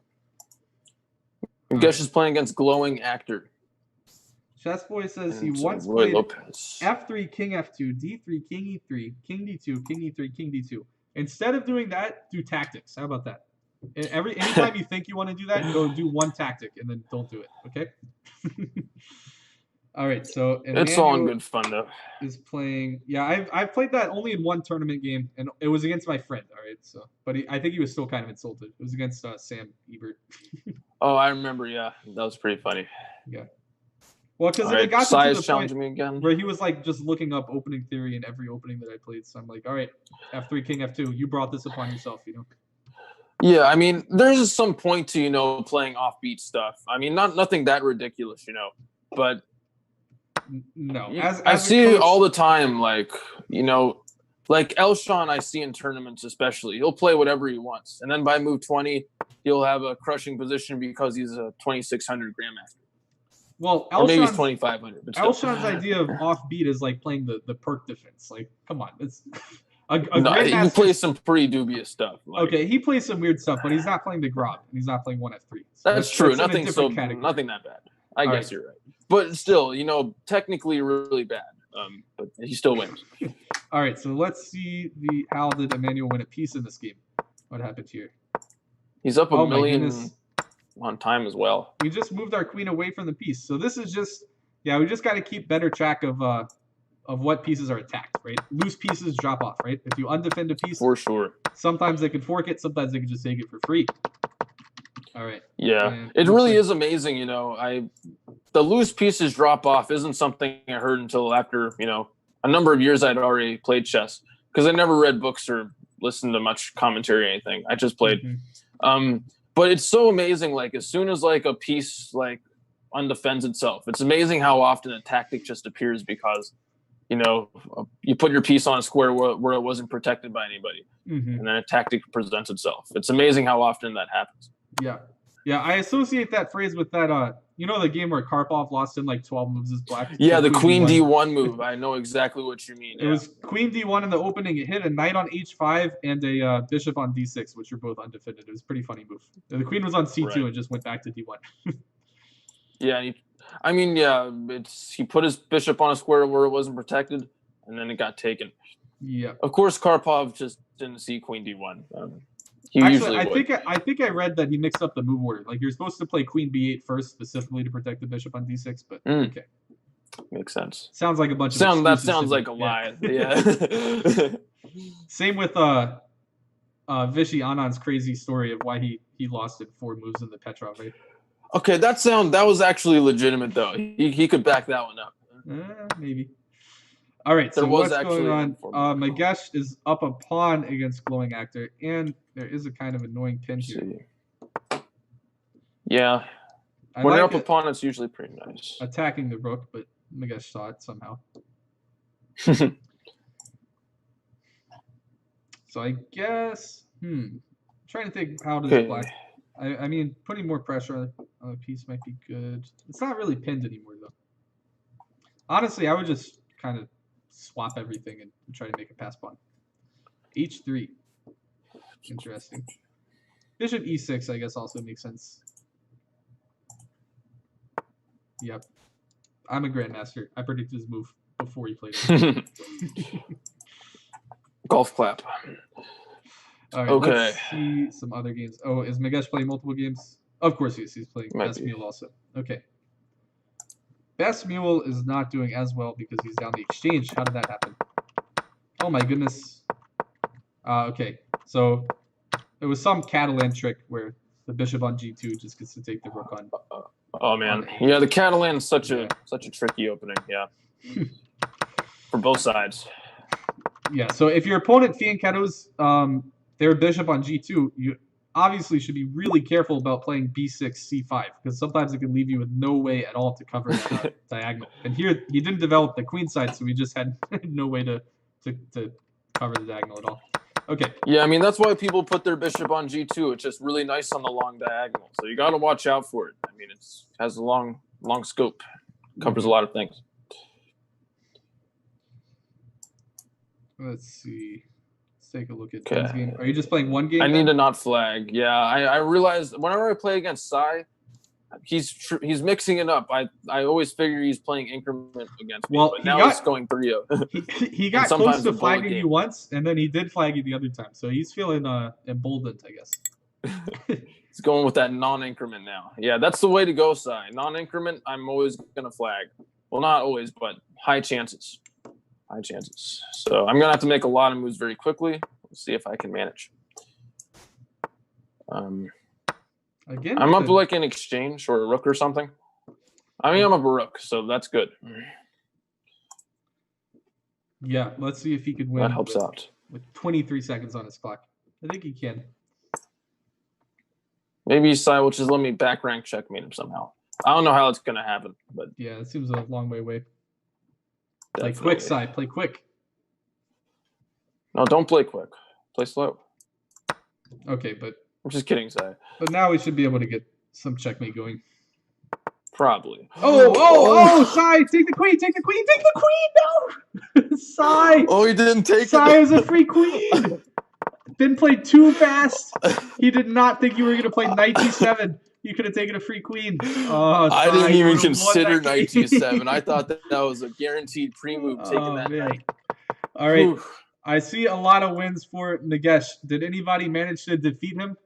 Guess is playing against Glowing Actor. Chessboy says he once played F3, King F2, D3, King E3, King D2, King E3, King D2. Instead of doing that, do tactics. How about that? Anytime you think you want to do that, go do one tactic and then don't do it. Okay. All right. So it's all in good fun though. Is playing. Yeah, I've played that only in one tournament game, and it was against my friend. All right. So, but I think he was still kind of insulted. It was against Sam Ebert. Oh, I remember. Yeah, that was pretty funny. Yeah. Well, because it got to the point me again. Where he was like just looking up opening theory in every opening that I played. So I'm like, all right, F3, King F2. You brought this upon yourself, you know. Yeah, I mean, there's some point to, playing offbeat stuff. I mean, nothing that ridiculous, but no. I see it all the time, like Elshan I see in tournaments especially. He'll play whatever he wants. And then by move 20, he'll have a crushing position because he's a 2,600 grandmaster. Well, or maybe he's 2,500. Elshan's idea of offbeat is like playing the perk defense. Like, come on, it's he plays some pretty dubious stuff. Okay, he plays some weird stuff, but he's not playing the Grob, and he's not playing 1F3. So that's true. Nothing that bad. I guess you're right. But still, technically really bad. But he still wins. All right, so let's see how did Emmanuel win a piece in this game? What happened here? He's up a million on time as well. We just moved our queen away from the piece. So this is just, we just got to keep better track of what pieces are attacked, right? Loose pieces drop off, right? If you undefend a piece, for sure. Sometimes they can fork it, sometimes they can just take it for free. All right. Yeah, and it really is amazing. The loose pieces drop off isn't something I heard until after a number of years I'd already played chess, because I never read books or listened to much commentary or anything. I just played. But it's so amazing. Like as soon as a piece undefends itself, it's amazing how often a tactic just appears because you put your piece on a square where it wasn't protected by anybody, and then a tactic presents itself. It's amazing how often that happens. Yeah. I associate that phrase with that. The game where Karpov lost in 12 moves as black. Yeah, the Queen D1 move. I know exactly what you mean. It was Queen D1 in the opening. It hit a knight on H5 and a bishop on D6, which are both undefended. It was a pretty funny move. The queen was on C2 and just went back to D1. Yeah, he put his bishop on a square where it wasn't protected, and then it got taken. Yeah. Of course, Karpov just didn't see Queen D1. Actually, I think I read that he mixed up the move order. Like you're supposed to play Queen B8 first, specifically to protect the bishop on D6. But okay, makes sense. Sounds like a bunch of that sounds like a lie. Yeah. Same with Vishy Anand's crazy story of why he lost in 4 moves in the Petrov, right? Okay, that was actually legitimate though. He could back that one up. Maybe. All right, so what's going on? Magesh is up a pawn against Glowing Actor, and there is a kind of annoying pin here. Yeah. When they're up a pawn, it's usually pretty nice. Attacking the rook, but Magesh saw it somehow. So I guess, trying to think how does black... I mean, putting more pressure on the piece might be good. It's not really pinned anymore, though. Honestly, I would just kind of swap everything and try to make a pass pawn. H3. Interesting. Bishop E6, I guess, also makes sense. Yep. I'm a grandmaster. I predicted his move before he played it. Golf clap. All right, Okay. let's see some other games. Oh, is Magesh playing multiple games? Of course he is. He's playing Might Best be. Mule also. Okay. Best Mule is not doing as well because he's down the exchange. How did that happen? Oh my goodness. Okay, so it was some Catalan trick where the bishop on g2 just gets to take the rook on. Oh man, yeah, the Catalan is such a tricky opening. Yeah, for both sides. Yeah, so if your opponent fianchettos their bishop on g2, you obviously should be really careful about playing b6, c5, because sometimes it can leave you with no way at all to cover that diagonal. And here, he didn't develop the queen side, so we just had no way to cover the diagonal at all. Okay. Yeah, I mean, that's why people put their bishop on g2. It's just really nice on the long diagonal. So you got to watch out for it. I mean, it has a long scope. Covers a lot of things. Let's see. Let's take a look at Ben's game. Are you just playing one game? I need to not flag. Yeah, I realized whenever I play against Sai, he's mixing it up. I always figure he's playing increment against me, but now he's going 3-0. He got close to flagging you once, and then he did flag you the other time. So he's feeling emboldened, I guess. He's going with that non-increment now. Yeah, that's the way to go, Sai. Non-increment, I'm always going to flag. Well, not always, but high chances. High chances. So I'm going to have to make a lot of moves very quickly. Let's see if I can manage. Again, I'm up like an exchange or a rook or something. I mean, I'm up a rook, so that's good. Yeah, let's see if he could win. That helps out. With 23 seconds on his clock. I think he can. Maybe Sai will just let me back rank checkmate him somehow. I don't know how it's going to happen, but yeah, it seems a long way away. Definitely. Play quick, Sai. Play quick. No, don't play quick. Play slow. Okay, but I'm just kidding, Sai. But now we should be able to get some checkmate going. Probably. Oh, Sai, take the queen, take the queen, take the queen, no! Sai! Oh, he didn't take Sai is a free queen! Ben played too fast. He did not think you were going to play knight d7. You could have taken a free queen. Oh, Sai, I didn't even consider knight d7. I thought that was a guaranteed pre-move taking that knight. All right. Whew. I see a lot of wins for Nagesh. Did anybody manage to defeat him?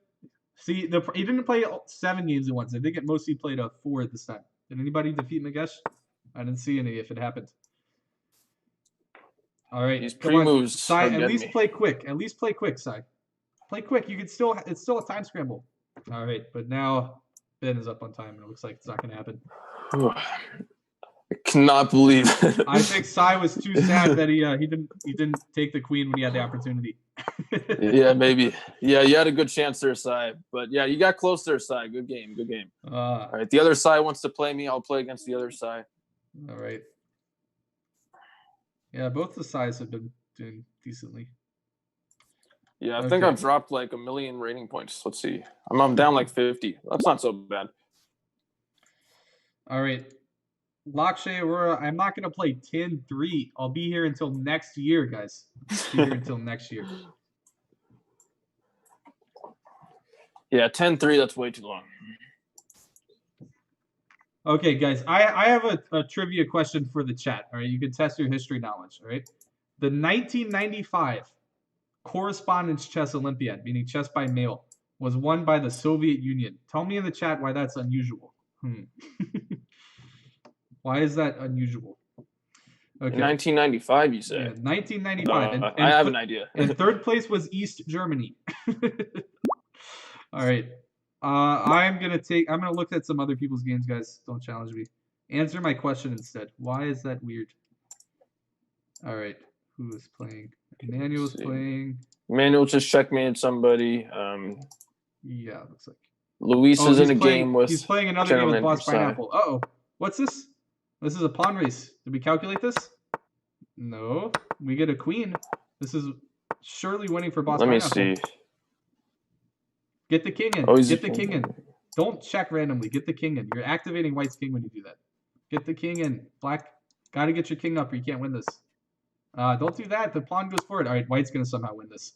See, he didn't play 7 games at once. I think it mostly played 4 this time. Did anybody defeat Nagesh? I didn't see any if it happened. All right. These pre-moves. Sai, at least play quick. At least play quick, Sai. Play quick. You can still. It's still a time scramble. All right, but now Ben is up on time, and it looks like it's not going to happen. I cannot believe it. I think Sai was too sad that he didn't take the queen when he had the opportunity. Yeah, maybe. Yeah, you had a good chance there, Sai. But yeah, you got close there, Sai. Good game. Good game. All right, the other Sai wants to play me. I'll play against the other Sai. All right. Yeah, both the Sais have been doing decently. Yeah, I think I've dropped like 1 million rating points. Let's see. I'm down like 50. That's not so bad. All right. Lakshay Aurora, I'm not going to play 10-3. I'll be here until next year, guys. Be here until next year. Yeah, 10-3, that's way too long. Okay, guys, I have a trivia question for the chat. All right, you can test your history knowledge. All right, the 1995 Correspondence Chess Olympiad, meaning chess by mail, was won by the Soviet Union. Tell me in the chat why that's unusual. Why is that unusual? Okay. In 1995, you said. Yeah, 1995. And I have an idea. And third place was East Germany. All right. I'm gonna look at some other people's games, guys. Don't challenge me. Answer my question instead. Why is that weird? All right. Who is playing? Emmanuel's playing. Emmanuel just checkmated somebody. Yeah, looks like. Luis is in a game with. He's playing another game with Boss Pineapple. Uh-oh. What's this? This is a pawn race. Did we calculate this? No. We get a queen. This is surely winning for Boss Pineapple. Let me see. Get the king in. Get the king in. Don't check randomly. Get the king in. You're activating White's king when you do that. Get the king in. Black, got to get your king up or you can't win this. Don't do that. The pawn goes forward. All right, White's going to somehow win this.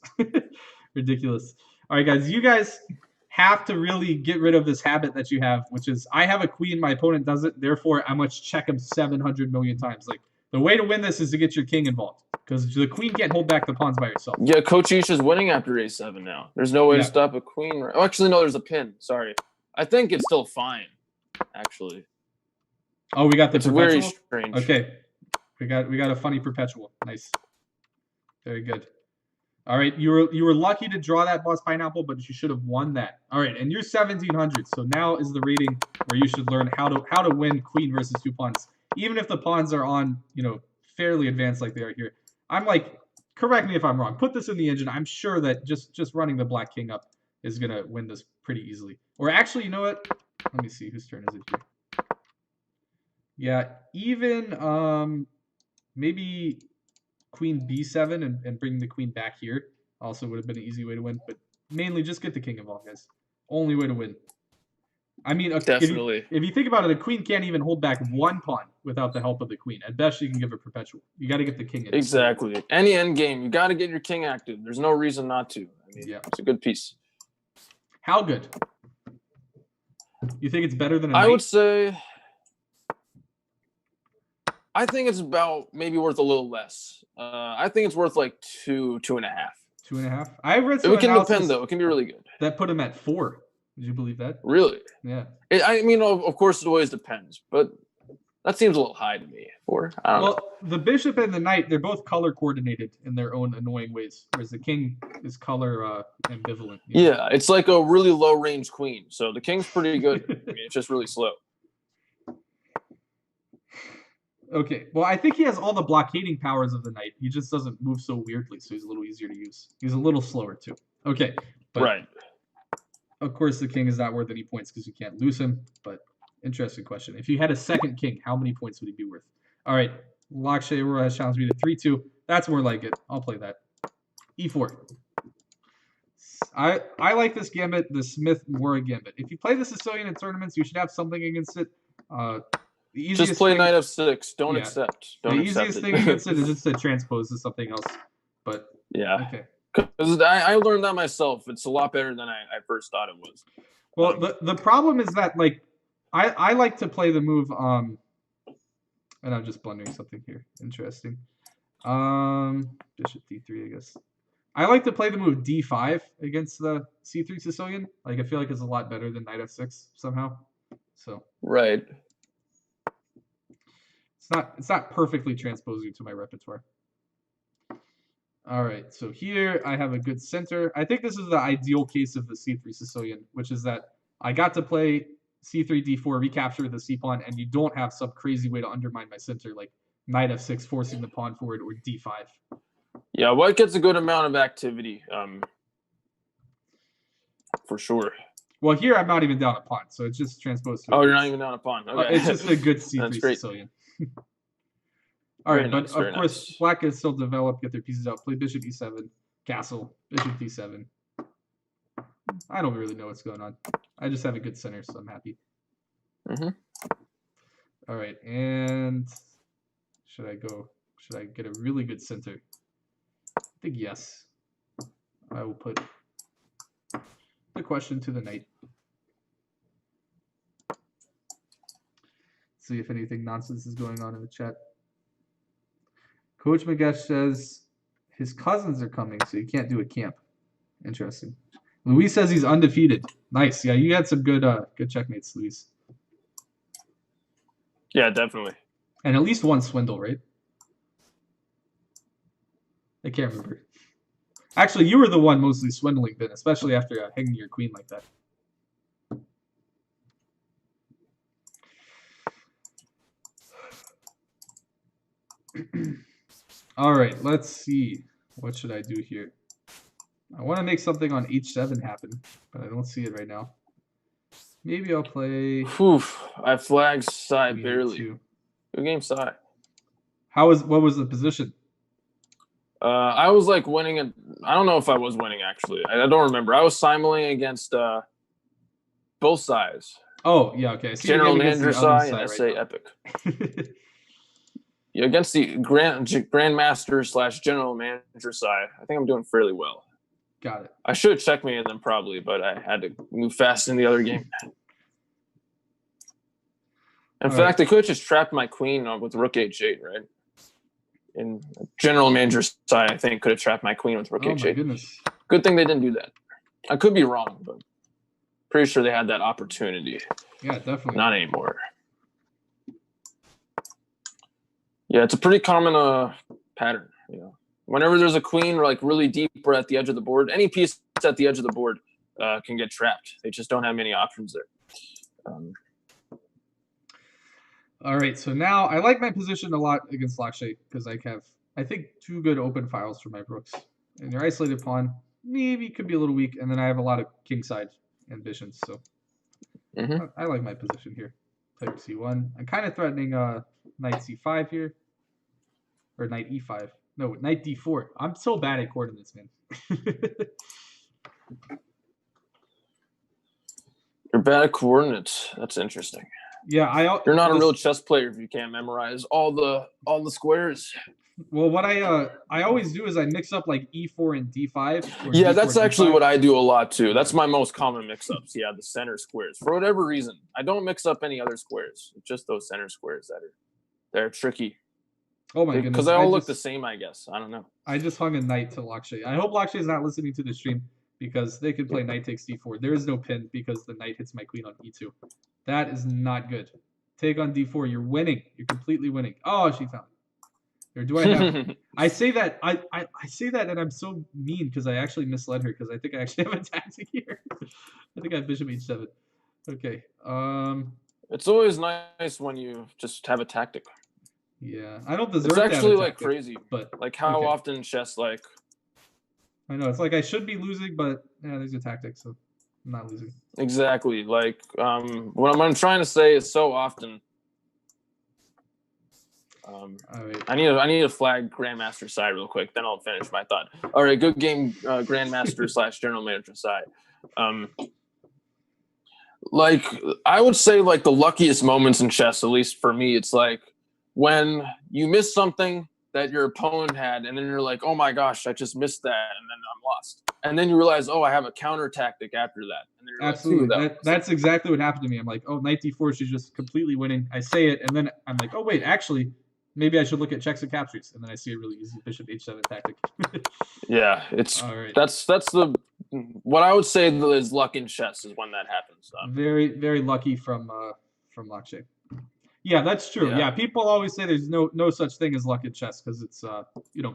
Ridiculous. All right, guys. You guys have to really get rid of this habit that you have, which is I have a queen, my opponent doesn't, therefore I must check him 700 million times. Like, the way to win this is to get your king involved, because the queen can't hold back the pawns by herself. Yeah, Coach Ish is winning after a7 now. There's no way to stop a queen. Oh, actually, no, there's a pin. Sorry. I think it's still fine, actually. Oh, we got the perpetual? Very strange. Okay. We got a funny perpetual. Nice. Very good. All right, you were lucky to draw that boss pineapple, but you should have won that. All right, and you're 1700, so now is the rating where you should learn how to win queen versus 2 pawns, even if the pawns are on, fairly advanced like they are here. I'm like, correct me if I'm wrong. Put this in the engine. I'm sure that just running the black king up is gonna win this pretty easily. Or actually, you know what? Let me see whose turn is it here. Yeah, even maybe queen b7 and bring the queen back here also would have been an easy way to win, but mainly just get the king involved, guys. Only way to win. I mean, definitely. If you think about it, the queen can't even hold back 1 pawn without the help of the queen. At best, you can give her perpetual. You got to get the king in. Exactly. Any end game, you got to get your king active. There's no reason not to. I mean, it's a good piece. How good? You think it's better than a knight? I would say, I think it's about maybe worth a little less. I think it's worth like 2.5. 2.5. I read some It can depend though. It can be really good. That put him at 4. Did you believe that? Really? Yeah. I mean, of course, it always depends, but that seems a little high to me. 4. I don't know. The bishop and the knight, they're both color coordinated in their own annoying ways, whereas the king is color ambivalent. Yeah, it's like a really low range queen. So the king's pretty good. I mean, it's just really slow. Okay, well, I think he has all the blockading powers of the knight. He just doesn't move so weirdly, so he's a little easier to use. He's a little slower, too. Okay. But right. Of course, the king is not worth any points because you can't lose him, but interesting question. If you had a second king, how many points would he be worth? All right, Lakshay Aurora has challenged me to 3-2. That's more like it. I'll play that. E4. I like this gambit, the Smith-Morra gambit. If you play the Sicilian in tournaments, you should have something against it. Just play knight f6. Don't accept. The easiest thing against it is just to transpose to something else. But yeah, okay. Because I learned that myself. It's a lot better than I first thought it was. Well, the problem is that like I like to play the move and I'm just blundering something here. Interesting. Bishop d3, I guess. I like to play the move d5 against the c3 Sicilian. Like I feel like it's a lot better than knight f6 somehow. So right. It's not perfectly transposing to my repertoire. All right, so here I have a good center. I think this is the ideal case of the c3 Sicilian, which is that I got to play c3, d4, recapture the c-pawn, and you don't have some crazy way to undermine my center, like knight f6 forcing the pawn forward or d5. Yeah, white gets a good amount of activity, for sure. Well, here I'm not even down a pawn, so it's just transposed. Oh, you're not even down a pawn. Okay. It's just a good c3 Sicilian. All right, but of course, black can still develop, get their pieces out. Play bishop e7, castle, bishop d7. I don't really know what's going on. I just have a good center, so I'm happy. All right, and should I get a really good center? I think yes. I will put the question to the knight. See if anything nonsense is going on in the chat. Coach Magesh says his cousins are coming, so you can't do a camp. Interesting. Luis says he's undefeated. Nice. Yeah, you had some good checkmates, Luis. Yeah, definitely. And at least one swindle, right? I can't remember. Actually, you were the one mostly swindling, Ben, especially after hanging your queen like that. All right, let's see. What should I do here? I want to make something on h7 happen, but I don't see it right now. Maybe I'll play... I flagged Sai barely. Good game, Sai. What was the position? I was like winning it. I don't know if I was winning, actually. I don't remember. I was simuling against both sides. Oh, yeah, okay. General Manager Sai and SA Epic. Yeah, against the Grandmaster / General Manager Sai, I think I'm doing fairly well. Got it. I should have checkmated them probably, but I had to move fast in the other game. In fact, they could have just trapped my queen with rook h8, right? In general manager side, I think could have trapped my queen with rook h8. Oh my goodness. Good thing they didn't do that. I could be wrong, but pretty sure they had that opportunity. Yeah, definitely. Not anymore. Yeah, it's a pretty common pattern. You know, whenever there's a queen like really deep or at the edge of the board, any piece that's at the edge of the board can get trapped. They just don't have many options there. All right, so now I like my position a lot against Lakshay because I have, I think, 2 good open files for my rooks. And your isolated pawn maybe could be a little weak, and then I have a lot of kingside ambitions, so I like my position here. Player c1. I'm kind of threatening knight c5 here, or knight e5. No, knight d4. I'm so bad at coordinates, man. You're bad at coordinates. That's interesting. Yeah, you're not a real chess player if you can't memorize all the squares. Well, what I always do is I mix up like e4 and d5. Yeah, D4, that's actually D5. what I do a lot too. That's my most common mix-ups. Yeah, the center squares. For whatever reason, I don't mix up any other squares. Just those center squares they're tricky. Oh my goodness! Because they all look the same, I guess. I don't know. I just hung a knight to Lakshay. I hope Lakshay is not listening to the stream because they could play knight takes d4. There is no pin because the knight hits my queen on e2. That is not good. Take on d4. You're winning. You're completely winning. Oh, she found it. Or do I have? I say that I say that and I'm so mean because I actually misled her because I think I actually have a tactic here. I think I have bishop h7. Okay. It's always nice when you just have a tactic. Yeah, I don't deserve. It's actually to have a like tactic, crazy, but like how often chess like. I know it's like I should be losing, but yeah, there's a tactic, so I'm not losing. Exactly. Like what I'm trying to say is so often. Right. I need to flag Grandmaster side real quick, then I'll finish my thought. All right, good game, Grandmaster / General Manager side. Like I would say, like the luckiest moments in chess, at least for me, it's like when you miss something that your opponent had, and then you're like, oh my gosh, I just missed that, and then I'm lost. And then you realize, oh, I have a counter tactic after that. And then you're absolutely, like, that's exactly what happened to me. I'm like, oh, knight d4, she's just completely winning. I say it, and then I'm like, oh wait, actually, maybe I should look at checks and captures, and then I see a really easy bishop h7 tactic. Yeah, it's right. That's the what I would say is luck in chess is when that happens. Very, very lucky from Lakshay. Yeah, that's true. Yeah, people always say there's no such thing as luck in chess because it's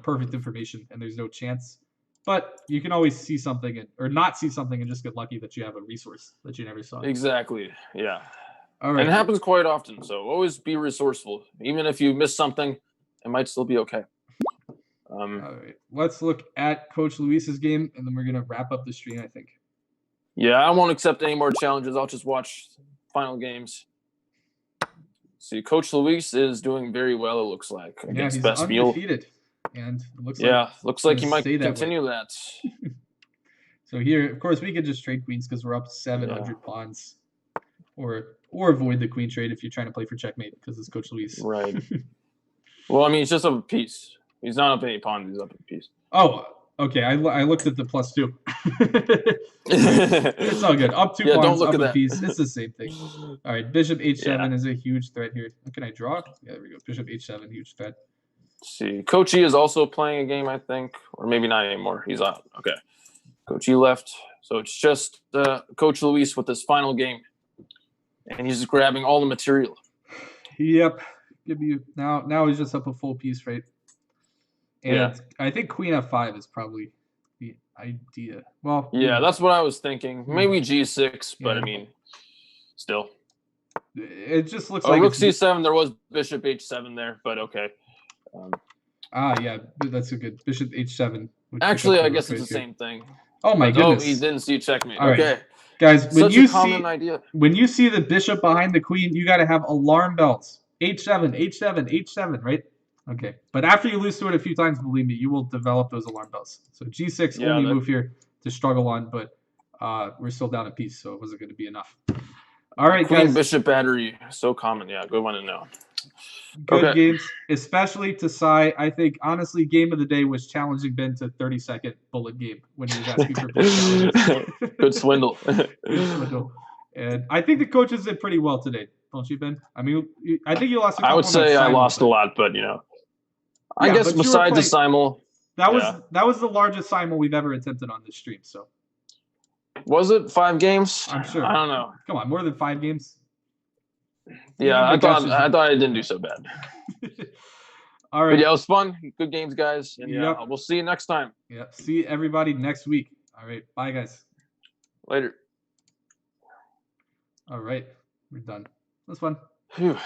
perfect information and there's no chance. But you can always see something or not see something and just get lucky that you have a resource that you never saw. Exactly. Yeah. All right. And it happens quite often, so always be resourceful. Even if you miss something, it might still be okay. All right. Let's look at Coach Luis's game, and then we're going to wrap up the stream, I think. Yeah, I won't accept any more challenges. I'll just watch final games. See, Coach Luis is doing very well, it looks like, against he's Best Mule. Undefeated. And it looks looks like he might continue that. So here, of course, we could just trade queens because we're up 700 pawns. Or avoid the queen trade if you're trying to play for checkmate because it's Coach Luis. Right. Well, I mean, it's just up a piece. He's not up any pawns. He's up a piece. Oh, okay. I looked at the +2. It's all good. Up 2 pawns, don't look up at a that. piece. It's the same thing. All right. Bishop h7 is a huge threat here. Can I draw? Yeah, there we go. Bishop h7, huge threat. Let's see. Coach E is also playing a game, I think. Or maybe not anymore. He's out. Okay. Coach E left. So it's just Coach Luis with this final game. And he's just grabbing all the material. Yep. Now he's just up a full piece, right? And I think queen f5 is probably the idea. Well, yeah, that's what I was thinking. Maybe g6, but I mean, still. It just looks like rook c7. There was bishop h7 there, but okay. Yeah, that's a good bishop h7. Actually, I guess it's the same thing. Oh my goodness! Oh, he didn't see checkmate. All okay, right. Guys, when you see the bishop behind the queen, you got to have alarm bells. H7, H7, H7, right? Okay, but after you lose to it a few times, believe me, you will develop those alarm bells. So G6 only move here to struggle on, but we're still down a piece, so it wasn't going to be enough. All right, Queen guys. bishop battery, so common. Yeah, good one to know. Good games, especially to Sai. I think honestly, game of the day was challenging Ben to 30-second bullet game when he was asking for big challenges. Good swindle. Good swindle. And I think the coaches did pretty well today, don't you, Ben? I mean, I think you lost. I would say I lost a lot, but I guess besides the simul, that was the largest simul we've ever attempted on this stream. So was it 5 games? I'm sure. I don't know. Come on, more than 5 games. Yeah, I thought I didn't do so bad. All right. But yeah, it was fun. Good games, guys. And we'll see you next time. Yeah, see everybody next week. All right, bye, guys. Later. All right, we're done. That's fun. Phew.